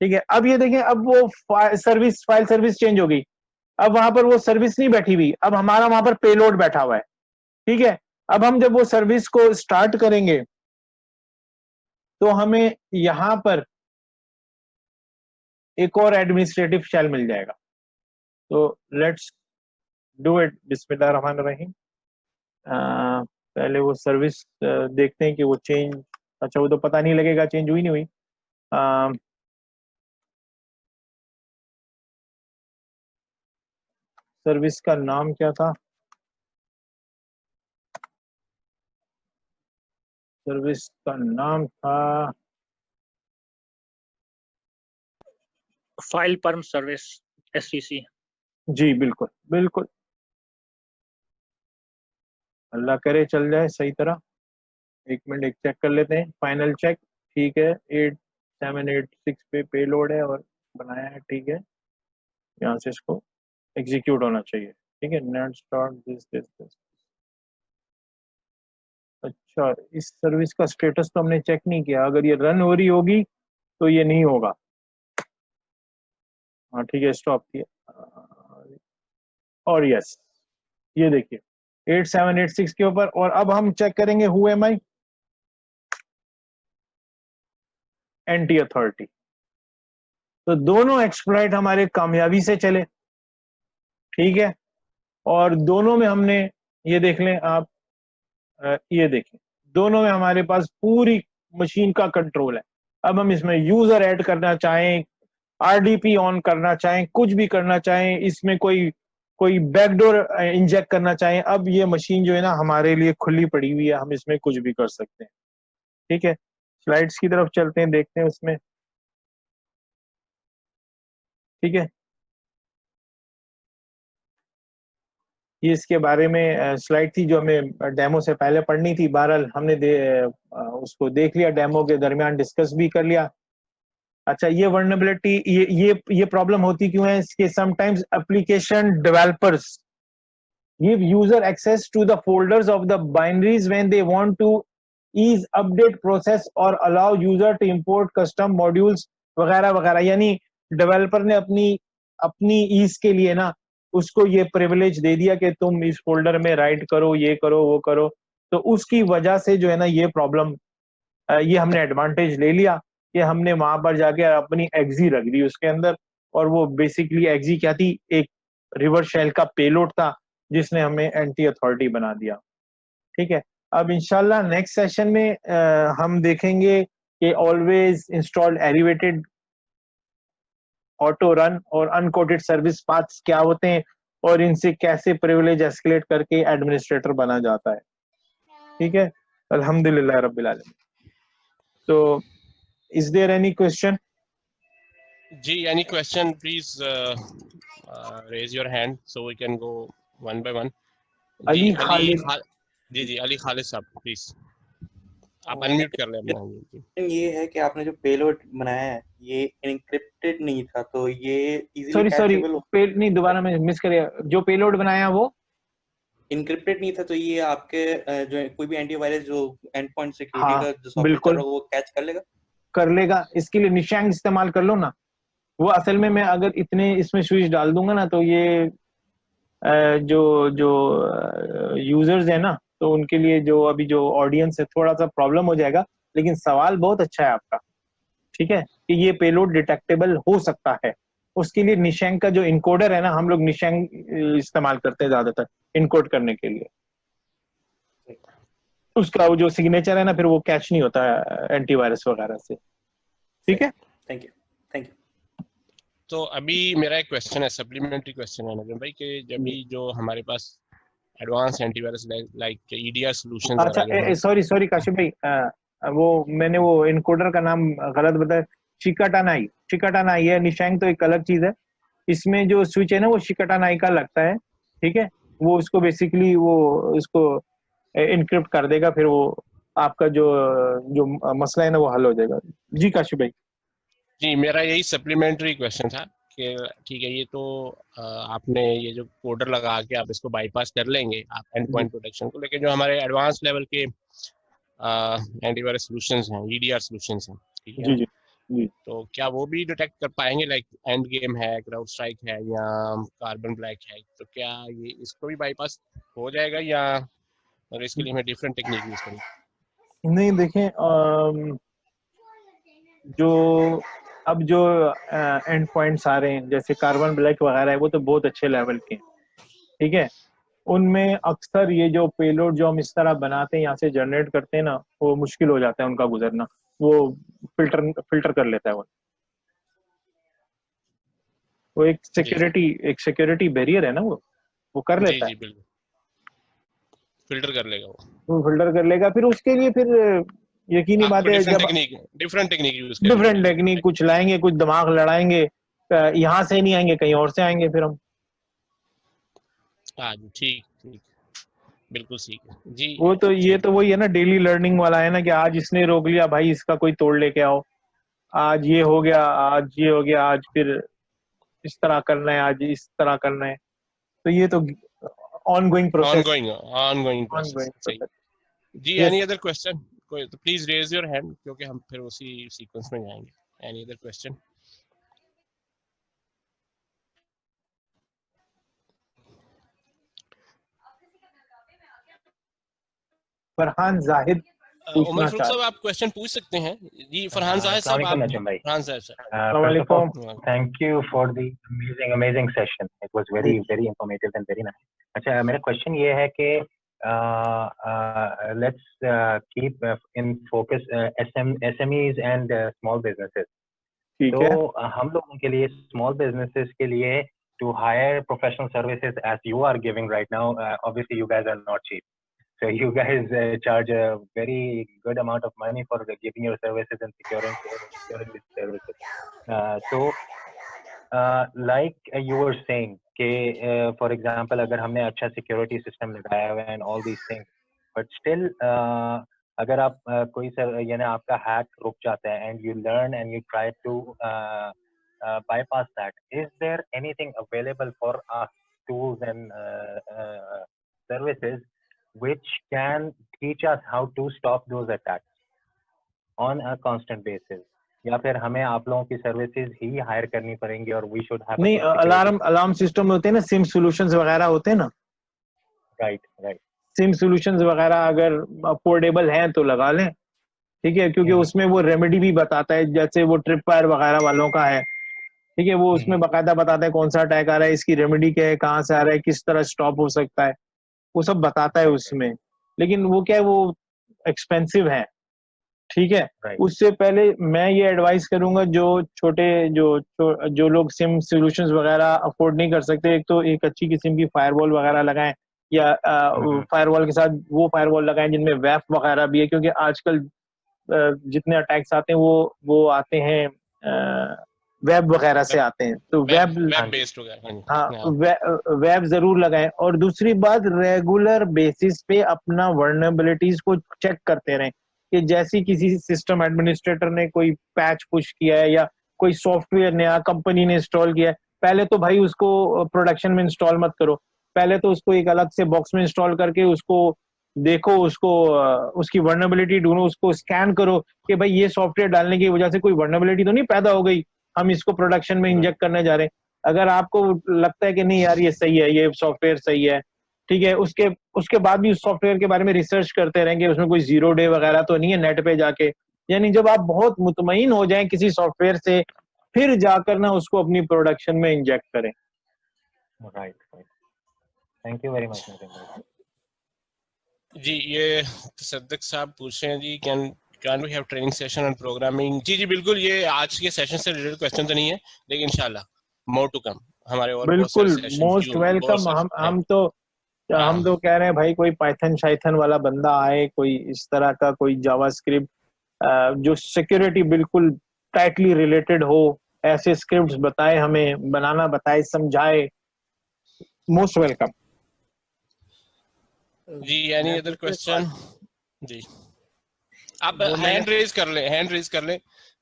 ठीक है, अब ये देखें, अब वो सर्विस, फाइल सर्विस चेंज हो गई, अब वहां पर वो सर्विस नहीं बैठी हुई, अब हमारा वहां पर पेलोड बैठा हुआ है। ठीक है, अब हम जब वो सर्विस को स्टार्ट करेंगे तो हमें यहां पर एक और एडमिनिस्ट्रेटिव शेल मिल जाएगा। तो लेट्स डू इट, बिस्मिल्लाह रहमान रहीम। पहले वो सर्विस देखते हैं कि वो चेंज, अच्छा वो तो पता नहीं लगेगा चेंज हुई नहीं हुई। सर्विस का नाम क्या था, सर्विस का नाम था फाइल परम सर्विस, SCC। जी बिल्कुल बिल्कुल, अल्लाह करे चल जाए सही तरह। एक मिनट, एक चेक कर लेते हैं, फाइनल चेक। ठीक है, 8786 पे पेलोड है और बनाया है। ठीक है, यहाँ से इसको एग्जीक्यूट होना चाहिए। ठीक है, नेट स्टार्ट दिस। अच्छा, इस सर्विस का स्टेटस तो हमने चेक नहीं किया, अगर ये रन हो रही होगी तो ये नहीं होगा। हाँ ठीक है, स्टॉप किया, और यस, ये देखिए 8786 के ऊपर। और अब हम चेक करेंगे who am I, anti authority. तो दोनों एक्सप्लॉइट हमारे कामयाबी से चले। ठीक है, और दोनों में हमने, ये देख लें आप, ये देखें, दोनों में हमारे पास पूरी मशीन का कंट्रोल है। अब हम इसमें यूजर ऐड करना चाहें, RDP ऑन करना चाहें, कुछ भी करना चाहें, इसमें कोई कोई बैकडोर इंजेक्ट करना चाहें, अब ये मशीन जो है ना हमारे लिए खुली पड़ी हुई है, हम इसमें कुछ भी कर सकते हैं। ठीक है, स्लाइड्स की तरफ चलते हैं, देखते हैं उसमें। ठीक है, ये इसके बारे में स्लाइड थी जो हमें डेमो से पहले पढ़नी थी, बहरहाल हमने उसको देख लिया, डेमो के दरमियान डिस्कस भी कर लिया। अच्छा, ये वर्नेबिलिटी, ये प्रॉब्लम होती क्यों है? इसके sometimes application developers give user access to the folders of the binaries when they want to ease update process or allow user to import custom modules वगैरह वगैरह। यानी डेवलपर ने अपनी ईज के लिए ना उसको ये प्रिविलेज दे दिया कि तुम इस फोल्डर में राइट करो, ये करो, वो करो। तो उसकी वजह से जो है ना ये प्रॉब्लम, ये हमने एडवांटेज ले लिया कि हमने वहां पर जाके अपनी एक्जी रख दी उसके अंदर। और वो बेसिकली एक्जी क्या थी? एक रिवर्स शेल का पेलोड था जिसने हमें एंटी अथॉरिटी बना दिया। ठीक है, अब इंशाल्लाह नेक्स्ट सेशन में हम देखेंगे कि always installed elevated auto run और अनकोटेड सर्विस पाथ्स क्या होते हैं और इनसे कैसे प्रिविलेज एस्केलेट करके एडमिनिस्ट्रेटर बना जाता है। ठीक है, अल्हम्दुलिल्लाह रब्बिल आलमीन। तो इज देयर एनी क्वेश्चन? जी, any question, please raise your hand so we can go one by one. Ali Khalid. जी, अली खालिद साहब प्लीज आप अनम्यूट कर लें अपना। ये है कि आपने जो पेलोड बनाया है ये एन्क्रिप्टेड नहीं था, तो ये इजीली सॉरी कैचेबल नहीं, दोबारा मैं मिस कर गया। जो पेलोड बनाया वो इनक्रिप्टेड नहीं था, तो ये आपके जो कोई भी एंटीवायरस जो एंड पॉइंट सिक्योरिटी हाँ, का जो सॉफ्टवेयर चल बिल्कुल रहा है वो कैच कर लेगा। इसके लिए निशैंग इस्तेमाल कर लो ना। वो असल में मैं अगर इतने इसमें स्विच डाल दूंगा ना तो ये जो जो यूजर्स है ना, तो उनके लिए जो अभी जो ऑडियंस है थोड़ा सा प्रॉब्लम हो जाएगा। लेकिन सवाल बहुत अच्छा है आपका, ठीक है, कि ये पेलोड डिटेक्टेबल हो सकता है। उसके लिए निशैंग का जो इनकोडर है ना, हम लोग निशैंग इस्तेमाल करते हैं ज्यादातर इनकोड करने के लिए। उसका वो जो सिग्नेचर है ना, फिर वो कैच नहीं होता है एंटीवायरस वगैरह से। ठीक है, थैंक यू। तो अभी मेरा एक क्वेश्चन है, सप्लीमेंट्री क्वेश्चन है नजम भाई, कि जब भी जो हमारे पास advance antivirus like EDR solutions अच्छा सॉरी काशिफ भाई, वो मैंने वो इनकोडर का नाम गलत बताया। शिकाटानाई है। निशैंग तो एक अलग चीज है। इसमें जो स्विच है ना वो शिकाटानाई का लगता है। ठीक है, वो उसको बेसिकली वो इसको इनक्रिप्ट कर देगा, फिर वो आपका जो जो मसला है ना वो हल हो जाएगा। जी काशिफ भाई। जी, मेरा यही सप्लीमेंट्री क्वेश्चन था कि ठीक है, ये तो आपने ये जो कोडर लगा के आप इसको बाईपास कर लेंगे आप एंड पॉइंट प्रोटेक्शन को, लेकिन जो हमारे एडवांस लेवल के एंटीवायरस सॉल्यूशंस हैं, ईडीआर सॉल्यूशंस हैं, ठीक है, जी तो क्या वो भी डिटेक्ट कर पाएंगे? लाइक एंड गेम है, क्राउड स्ट्राइक है या कार्बन ब्लैक है, तो क्या ये इसको भी बाईपास हो जाएगा या और इसके लिए हमें डिफरेंट टेक्निक यूज करें? नहीं, देखें, जो अब जो एंड पॉइंट्स आ रहे हैं जैसे कार्बन ब्लैक वगैरह है, वो तो बहुत अच्छे लेवल के हैं। ठीक है, उनमें अक्सर ये जो पेलोड जो हम इस तरह बनाते हैं, यहाँ से जनरेट करते हैं ना, वो मुश्किल हो जाता है उनका गुजरना। वो फिल्टर कर लेता है वो एक सिक्योरिटी बैरियर है ना, वो कर लेता है। जी बिल्कुल, फिल्टर कर लेगा वो फिल्टर कर लेगा। फिर उसके लिए फिर यकीनी बात है, जब different technique use different technique कुछ लाएंगे, कुछ दिमाग लड़ाएंगे, यहाँ से नहीं आएंगे, कहीं और से आएंगे फिर हम। हाँ जी, ठीक, बिल्कुल ठीक है जी। वो तो ये तो वही है ना, डेली लर्निंग वाला है ना, कि आज इसने रोक लिया भाई, इसका कोई तोड़ लेके आओ। आज ये हो गया, आज फिर इस तरह करना है, आज इस तरह करना है। तो ये तो ऑनगोइंग प्रोसेस जी। Any other question? कोई तो प्लीज रेज योर हैंड, क्योंकि हम फिर उसी सीक्वेंस में जाएंगे। Any other question? Farhan Zahid Umar Farooq साहब, आप क्वेश्चन पूछ सकते हैं जी। फरहान जाहिद साहब, फरहान जाहिद साहब, thank you for the amazing session. It was very informative and very nice. अच्छा, मेरा क्वेश्चन ये है कि let's keep in focus SMEs and small businesses. तो हम लोगों के लिए small businesses के लिए to hire professional services as you are giving right now, obviously you guys are not cheap, so you guys charge a very good amount of money for giving your services and securing these services. Like you were saying कि for example अगर हमने अच्छा security system लगाया हुआ है and all these things, but still अगर आप कोई यानी आपका हैक रुक जाता है and you learn and you try to bypass that, is there anything available for us, tools and services which can teach us how to stop those attacks on a constant basis? या फिर हमें आप लोगों की services ही higher करनी पड़ेंगी और we should have नहीं, अलार्म सिस्टम होते हैं ना, सिम सॉल्यूशंस वगैरह होते हैं ना, राइट सिम सॉल्यूशंस वगैरह अगर अफोर्डेबल हैं तो लगा लें, ठीक है, क्योंकि उसमें वो रेमेडी भी बताता है, जैसे वो ट्रिप फायर वगैरह वालों का है, ठीक है, वो उसमें बाकायदा बताता है कौन सा अटैक आ रहा है, इसकी रेमेडी क्या है, कहाँ से आ रहा है, किस तरह स्टॉप हो सकता है, वो सब बताता है उसमें। लेकिन वो क्या है, वो एक्सपेंसिव है, ठीक है। उससे पहले मैं ये एडवाइस करूंगा, जो छोटे जो लोग सिम सॉल्यूशंस वगैरह अफोर्ड नहीं कर सकते, एक तो एक अच्छी किस्म की फायरवॉल वगैरह लगाएं, या फायरवॉल के साथ वो फायरवॉल लगाएं जिनमें वेफ वगैरह भी है, क्योंकि आजकल जितने अटैक्स आते हैं वो आते हैं वेब वगैरह से आते हैं, तो वेब बेस्ड हो गया। हाँ, वेब जरूर लगाएं। और दूसरी बात, रेगुलर बेसिस पे अपना वर्नरेबिलिटीज को चेक करते रहें, कि जैसी किसी सिस्टम एडमिनिस्ट्रेटर ने कोई पैच पुश किया है या कोई सॉफ्टवेयर नया कंपनी ने इंस्टॉल किया है, पहले तो भाई उसको प्रोडक्शन में इंस्टॉल मत करो, पहले तो उसको एक अलग से बॉक्स में इंस्टॉल करके उसको देखो, उसको उसकी वर्नरेबिलिटी ढूंढो, उसको स्कैन करो कि भाई ये सॉफ्टवेयर डालने की वजह से कोई वर्नरेबिलिटी तो नहीं पैदा हो गई, हम इसको प्रोडक्शन में इंजेक्ट करने जा रहे हैं। अगर आपको लगता है कि नहीं यार ये सही है, ये सॉफ्टवेयर सही है, ठीक है, उसके बाद भी उस सॉफ्टवेयर के बारे में रिसर्च करते रहेंगे, उसमें कोई 0 डे वगैरह तो नहीं है नेट पे जाके। यानी जब आप बहुत मुतमईन हो जाएं किसी सॉफ्टवेयर से, फिर जाकर ना उसको अपनी प्रोडक्शन में इंजेक्ट करें। Right, thank you very much. जी, ये सद्दक साहब पूछ रहे हैं जी, can we have training session on programming? जी बिल्कुल, ये आज के सेशन से रिलेटेड क्वेश्चन तो नहीं है, लेकिन इंशाल्लाह मोर टू कम, हमारे और बिल्कुल मोस्ट वेलकम। हम तो कह रहे हैं भाई, कोई पाइथन शाइथन वाला बंदा आए, कोई इस तरह का कोई जावास्क्रिप्ट जो सिक्योरिटी बिल्कुल टाइटली रिलेटेड हो, ऐसे स्क्रिप्ट्स बताए, हमें बनाना बताए, समझाए, मोस्ट वेलकम। जी, एनी अदर क्वेश्चन? जी, आप हैंड रेज कर लें,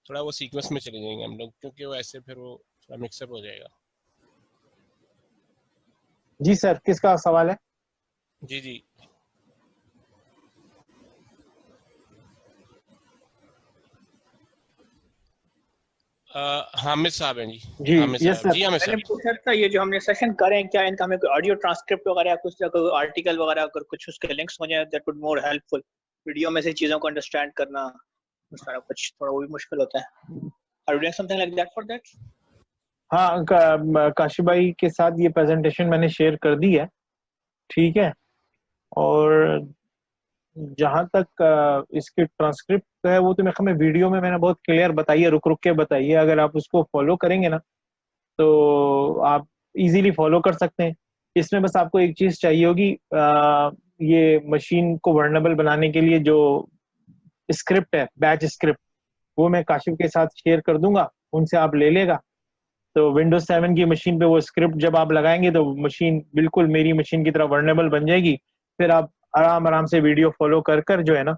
थोड़ा वो सीक्वेंस में चले जाएंगे हम लोग, क्योंकि वो ऐसे फिर वो थोड़ा मिक्सअप हो जाएगा। जी सर, किसका सवाल है? जी हामिद साहब हैं जी। हामिद साहब, जी हामिद साहब। मैंने पूछा था, ये जो हमने सेशन करें, क्या इनका हमें कोई ऑडियो ट्रांसक्रिप्ट वगैरह, कुछ आर्टिकल वगैरह, अगर कुछ उसके लिंक्स हो जाए, that would more helpful. Video में से चीजों को अंडरस्टैंड करना सारा कुछ थोड़ा वो भी मुश्किल होता है। Are you doing something like that for that? हाँ, काशिफ भाई के साथ ये प्रेजेंटेशन मैंने शेयर कर दी है, ठीक है। और जहां तक इसके ट्रांसक्रिप्ट है, वो तो मेरे ख्याल में वीडियो में मैंने बहुत क्लियर बताई है, रुक के बताई है। अगर आप उसको फॉलो करेंगे ना, तो आप इजीली फॉलो कर सकते हैं। इसमें बस आपको एक चीज चाहिए होगी, ये मशीन को वर्नेबल बनाने के लिए जो स्क्रिप्ट है, बैच स्क्रिप्ट, वो मैं काशिफ के साथ शेयर कर दूंगा, उनसे आप ले लेगा। तो विंडोज 7 की मशीन पे वो स्क्रिप्ट जब आप लगाएंगे, तो मशीन बिल्कुल मेरी मशीन की तरह वर्नेबल बन जाएगी। फिर आप आराम से वीडियो फॉलो कर जो है ना,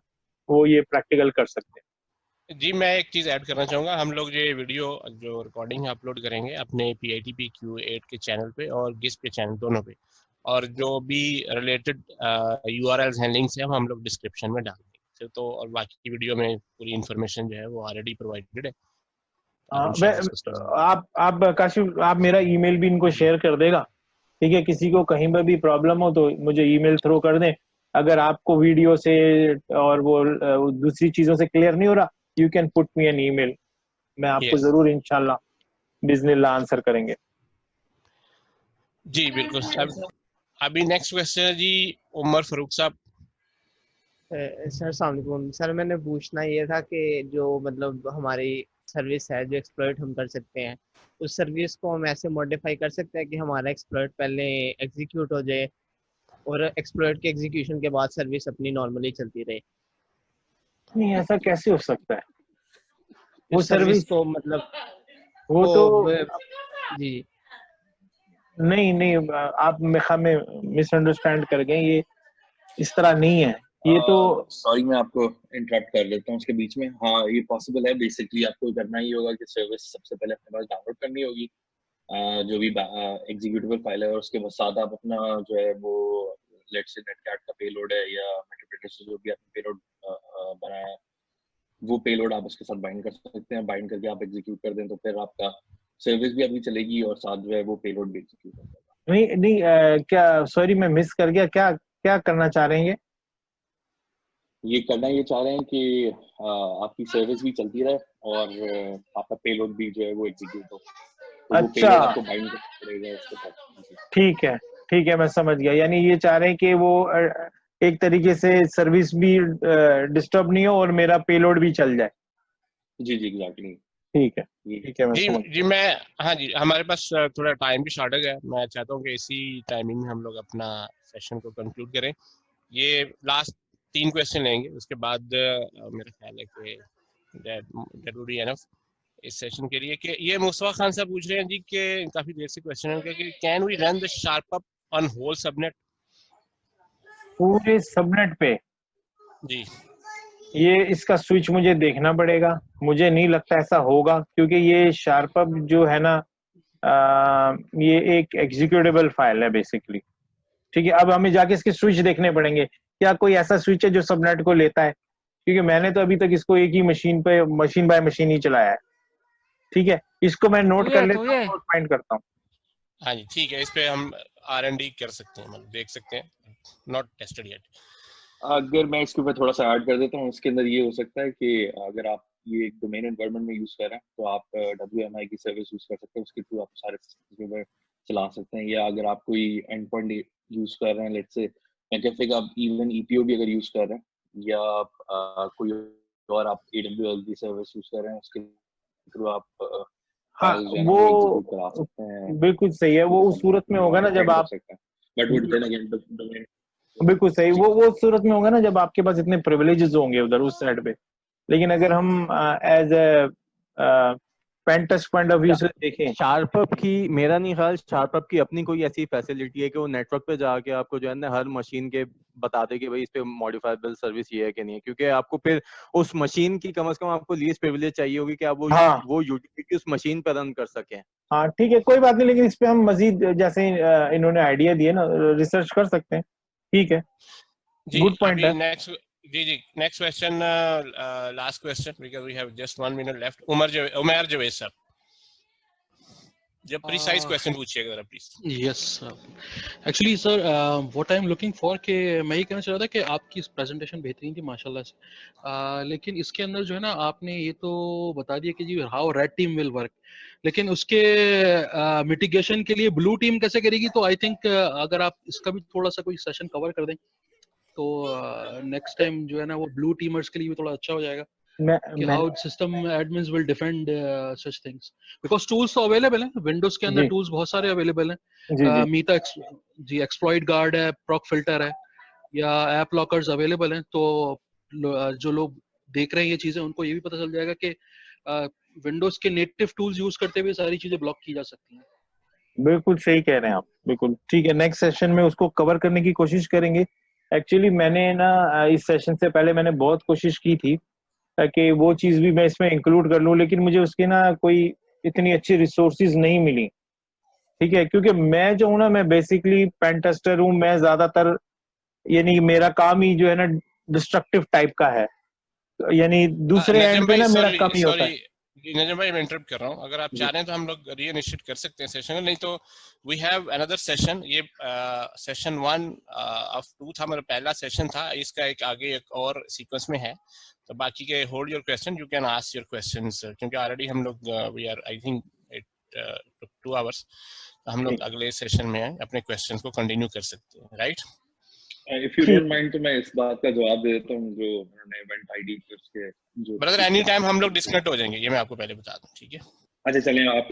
वो ये प्रैक्टिकल कर सकते हैं। जी, मैं एक चीज ऐड करना चाहूंगा। हम लोग ये वीडियो जो रिकॉर्डिंग अपलोड करेंगे अपने PITPQ8 के चैनल पे और गिस्प के चैनल, दोनों पे, और जो भी रिलेटेड URLs हैं, लिंक्स हैं, हम लोग डिस्क्रिप्शन में डाल देंगे। तो और बाकी वीडियो में पूरी इन्फॉर्मेशन जो है वो ऑलरेडी प्रोवाइडेड है। आप काशिफ, आप मेरा ईमेल भी इनको शेयर कर देगा, ठीक है। किसी को कहीं पर भी प्रॉब्लम हो तो मुझे ईमेल थ्रो कर दें। अगर आपको वीडियो से और वो दूसरी चीजों से क्लियर नहीं हो रहा, you can put me an email, मैं आपको जरूर इंशाल्लाह बिस्मिल्लाह आंसर करेंगे। जी बिल्कुल। अभी नेक्स्ट क्वेश्चन है जी, उमर फारूक साहब। सर अस्सलाम वालेकुम। सर मैंने पूछना ये था कि जो मतलब हमारी सर्विस है जो एक्सप्लॉइट हम कर सकते हैं, उस सर्विस को हम ऐसे मॉडिफाई कर सकते हैं कि हमारा एक्सप्लॉइट पहले एग्जीक्यूट हो जाए और एक्सप्लॉइट के एग्जीक्यूशन के बाद सर्विस अपनी नॉर्मली चलती रहे। नहीं, ऐसा कैसे हो सकता है? वो सर्विस को मतलब वो तो जी नहीं, आप मेरे ख्याल में मिसअंडरस्टैंड कर गए। ये इस तरह नहीं है। ये तो सॉरी मैं आपको इंटरप्ट कर देता हूँ उसके बीच में। हाँ ये पॉसिबल है। बेसिकली आपको करना ही होगा कि सर्विस सबसे पहले अपने पास डाउनलोड करनी होगी, जो भी एग्जीक्यूटेबल फाइल है, और उसके बाद साथ आप अपना जो है वो लेट्स से नेटकैट का पेलोड है या मेटाप्रिटर से जो भी आपने पेलोड बनाया है वो पेलोड आप उसके साथ बाइंड कर सकते हैं। बाइंड करके आप एग्जीक्यूट कर दें तो फिर आपका सर्विस भी अभी चलेगी और साथ जो है वो पेलोड भी एग्जीक्यूट हो जाएगा। नहीं नहीं, क्या सॉरी मैं मिस कर गया, क्या क्या करना चाह रहे हैं ये करना ये चाह रहे हैं कि आपकी सर्विस भी चलती रहे और आपका पेलोड भी जो है वो एग्जीक्यूट हो, तो वो पेलोड आपको बाइंड करना पड़ेगा उसके साथ। ठीक है मैं समझ गया। यानी ये चाह रहे हैं कि वो एक तरीके से सर्विस भी डिस्टर्ब नहीं हो और मेरा पेलोड भी चल जाए। जी जी एग्जैक्टली। ठीक है मैं समझ जी मैं हाँ जी, हमारे पास थोड़ा टाइम भी शॉर्टेज है। मैं चाहता हूँ कि इसी टाइमिंग में हम लोग अपना सेशन को कंक्लूड करें। ये लास्ट 3 क्वेश्चन लेंगे, उसके बाद मेरा ख्याल है कि दैट वुड बी एनफ इस सेशन के लिए। कि ये मुस्तफा खान साहब पूछ रहे हैं जी कि काफी देर से क्वेश्चन है कि can we run the SharpUp on whole subnet? पूरे सबनेट पे जी ये इसका स्विच मुझे देखना पड़ेगा। मुझे नहीं लगता ऐसा होगा, क्योंकि ये शार्पअप जो है ना ये एक एग्जीक्यूटेबल फाइल है बेसिकली। ठीक है, अब हमें जाके इसके स्विच देखने पड़ेंगे। क्या कोई ऐसा स्विच है जो सबनेट को लेता है? क्योंकि मैंने तो अभी तक इसको एक ही मशीन पे मशीन बाय मशीन ही चलाया है। ठीक है, इसको मैं नोट कर लेता हूँ और फाइंड करता हूँ। हाँ जी ठीक है, इस पे हम R&D कर सकते हैं, मतलब देख सकते हैं, नॉट टेस्टेड येट। अगर मैं इसके ऊपर थोड़ा सा ऐड कर देता हूँ, इसके अंदर ये हो सकता है कि अगर आप ये एक डोमेन एनवायरनमेंट में यूज कर रहे हैं तो आप WMI की सर्विस यूज कर सकते हैं, उसके थ्रू आप सारे सिस्टम के ऊपर चला सकते हैं। या अगर आप कोई एंड पॉइंट यूज कर रहे हैं, लेट्स से McAfee का इवन EPO भी अगर यूज कर रहे हैं, या कोई और आप AWS की सर्विस यूज कर रहे हैं, उसके थ्रू आप हाँ वो करा सकते हैं। बिल्कुल सही है। वो उस सूरत में होगा ना जब आप बिल्कुल सही, वो सूरत में होगा ना जब आपके पास इतने प्रिविलेजेस होंगे उधर उस साइड पे। लेकिन अगर हम as a pen test point of view से देखें, शार्पअप की मेरा नहीं ख्याल शार्पअप की अपनी कोई ऐसी फैसिलिटी है कि वो नेटवर्क पे जाके आपको जो है ना हर मशीन के बता दे कि भाई इस पे मॉडिफाइबल सर्विस ये है कि नहीं है, क्योंकि आपको फिर उस मशीन की कम से कम आपको लीस्ट प्रिविलेज चाहिए होगी कि आप वो यूटिलिटी उस मशीन पर रन कर सकें। हाँ ठीक है, कोई बात नहीं, लेकिन इस पे हम मजीद जैसे इन्होंने आइडिया दिए ना रिसर्च कर सकते हैं। ठीक है, गुड पॉइंट है। Next question, last question because we have just 1 minute left. Umar Javed साहब, जब प्रिसाइज क्वेश्चन पूछिएगा जरा please. Yes actually sir, what I am looking for कि मैं ये कहना चाह रहा था कि आपकी प्रेजेंटेशन बेहतरीन थी माशाल्लाह से, लेकिन इसके अंदर जो है ना आपने ये तो बता दिया कि जी how red team will work, लेकिन उसके मिटिगेशन के लिए ब्लू टीम कैसे करेगी? तो आई थिंक अगर आप इसका भी थोड़ा सा कोई सेशन कवर कर दें तो नेक्स्ट टाइम जो है ना वो ब्लू टीमर्स के लिए भी थोड़ा अच्छा हो जाएगा कि how system admins will defend such things, because tools तो अवेलेबल हैं विंडोज के अंदर, टूल्स बहुत सारे अवेलेबल हैं। मीटा जी एक्सप्लॉइट गार्ड है, प्रॉक फिल्टर है, या ऐप लॉकर्स अवेलेबल हैं। तो जो लोग देख रहे हैं ये चीजें उनको ये भी पता चल जाएगा कि विंडोज के नेटिव टूल्स यूज करते हुए सारी चीजें ब्लॉक की जा सकती हैं। बिल्कुल सही कह रहे हैं आप, बिल्कुल ठीक है। नेक्स्ट सेशन में उसको कवर करने की कोशिश करेंगे। एक्चुअली मैंने ना इस सेशन से पहले मैंने बहुत कोशिश की थी ताकि वो चीज भी मैं इसमें इंक्लूड कर लूं, लेकिन मुझे उसके ना कोई इतनी अच्छी रिसोर्सेज नहीं मिली। ठीक है, क्योंकि मैं जो हूँ ना मैं बेसिकली पेन टेस्टर हूँ। मैं ज्यादातर यानी मेरा काम ही जो है ना डिस्ट्रक्टिव टाइप का है, यानी दूसरे एंड पे ना मेरा कम ही होता है। नजम भाई मैं इंटरप्ट कर रहा हूँ, अगर आप चाह रहे हैं तो हम लोग रीइनिशिएट कर सकते हैं सेशन, नहीं तो वी हैव अनदर सेशन। ये सेशन 1 ऑफ 2 था, मेरा पहला सेशन था, इसका एक आगे एक और सीक्वेंस में है। तो बाकी के hold your question, you can ask your questions, क्योंकि ऑलरेडी हम लोग we are I think it 2 hours, हम लोग अगले सेशन में अपने क्वेश्चंस को कंटिन्यू कर सकते हैं, right? If you don't mind तो मैं इस बात का जवाब दे देता हूँ जो उन्होंने इवेंट आईडी के उसके जो ब्रदर एनी टाइम हम लोग डिस्कनेक्ट हो जाएंगे, ये मैं आपको पहले बता दूं, ठीक है? अच्छा चलें आप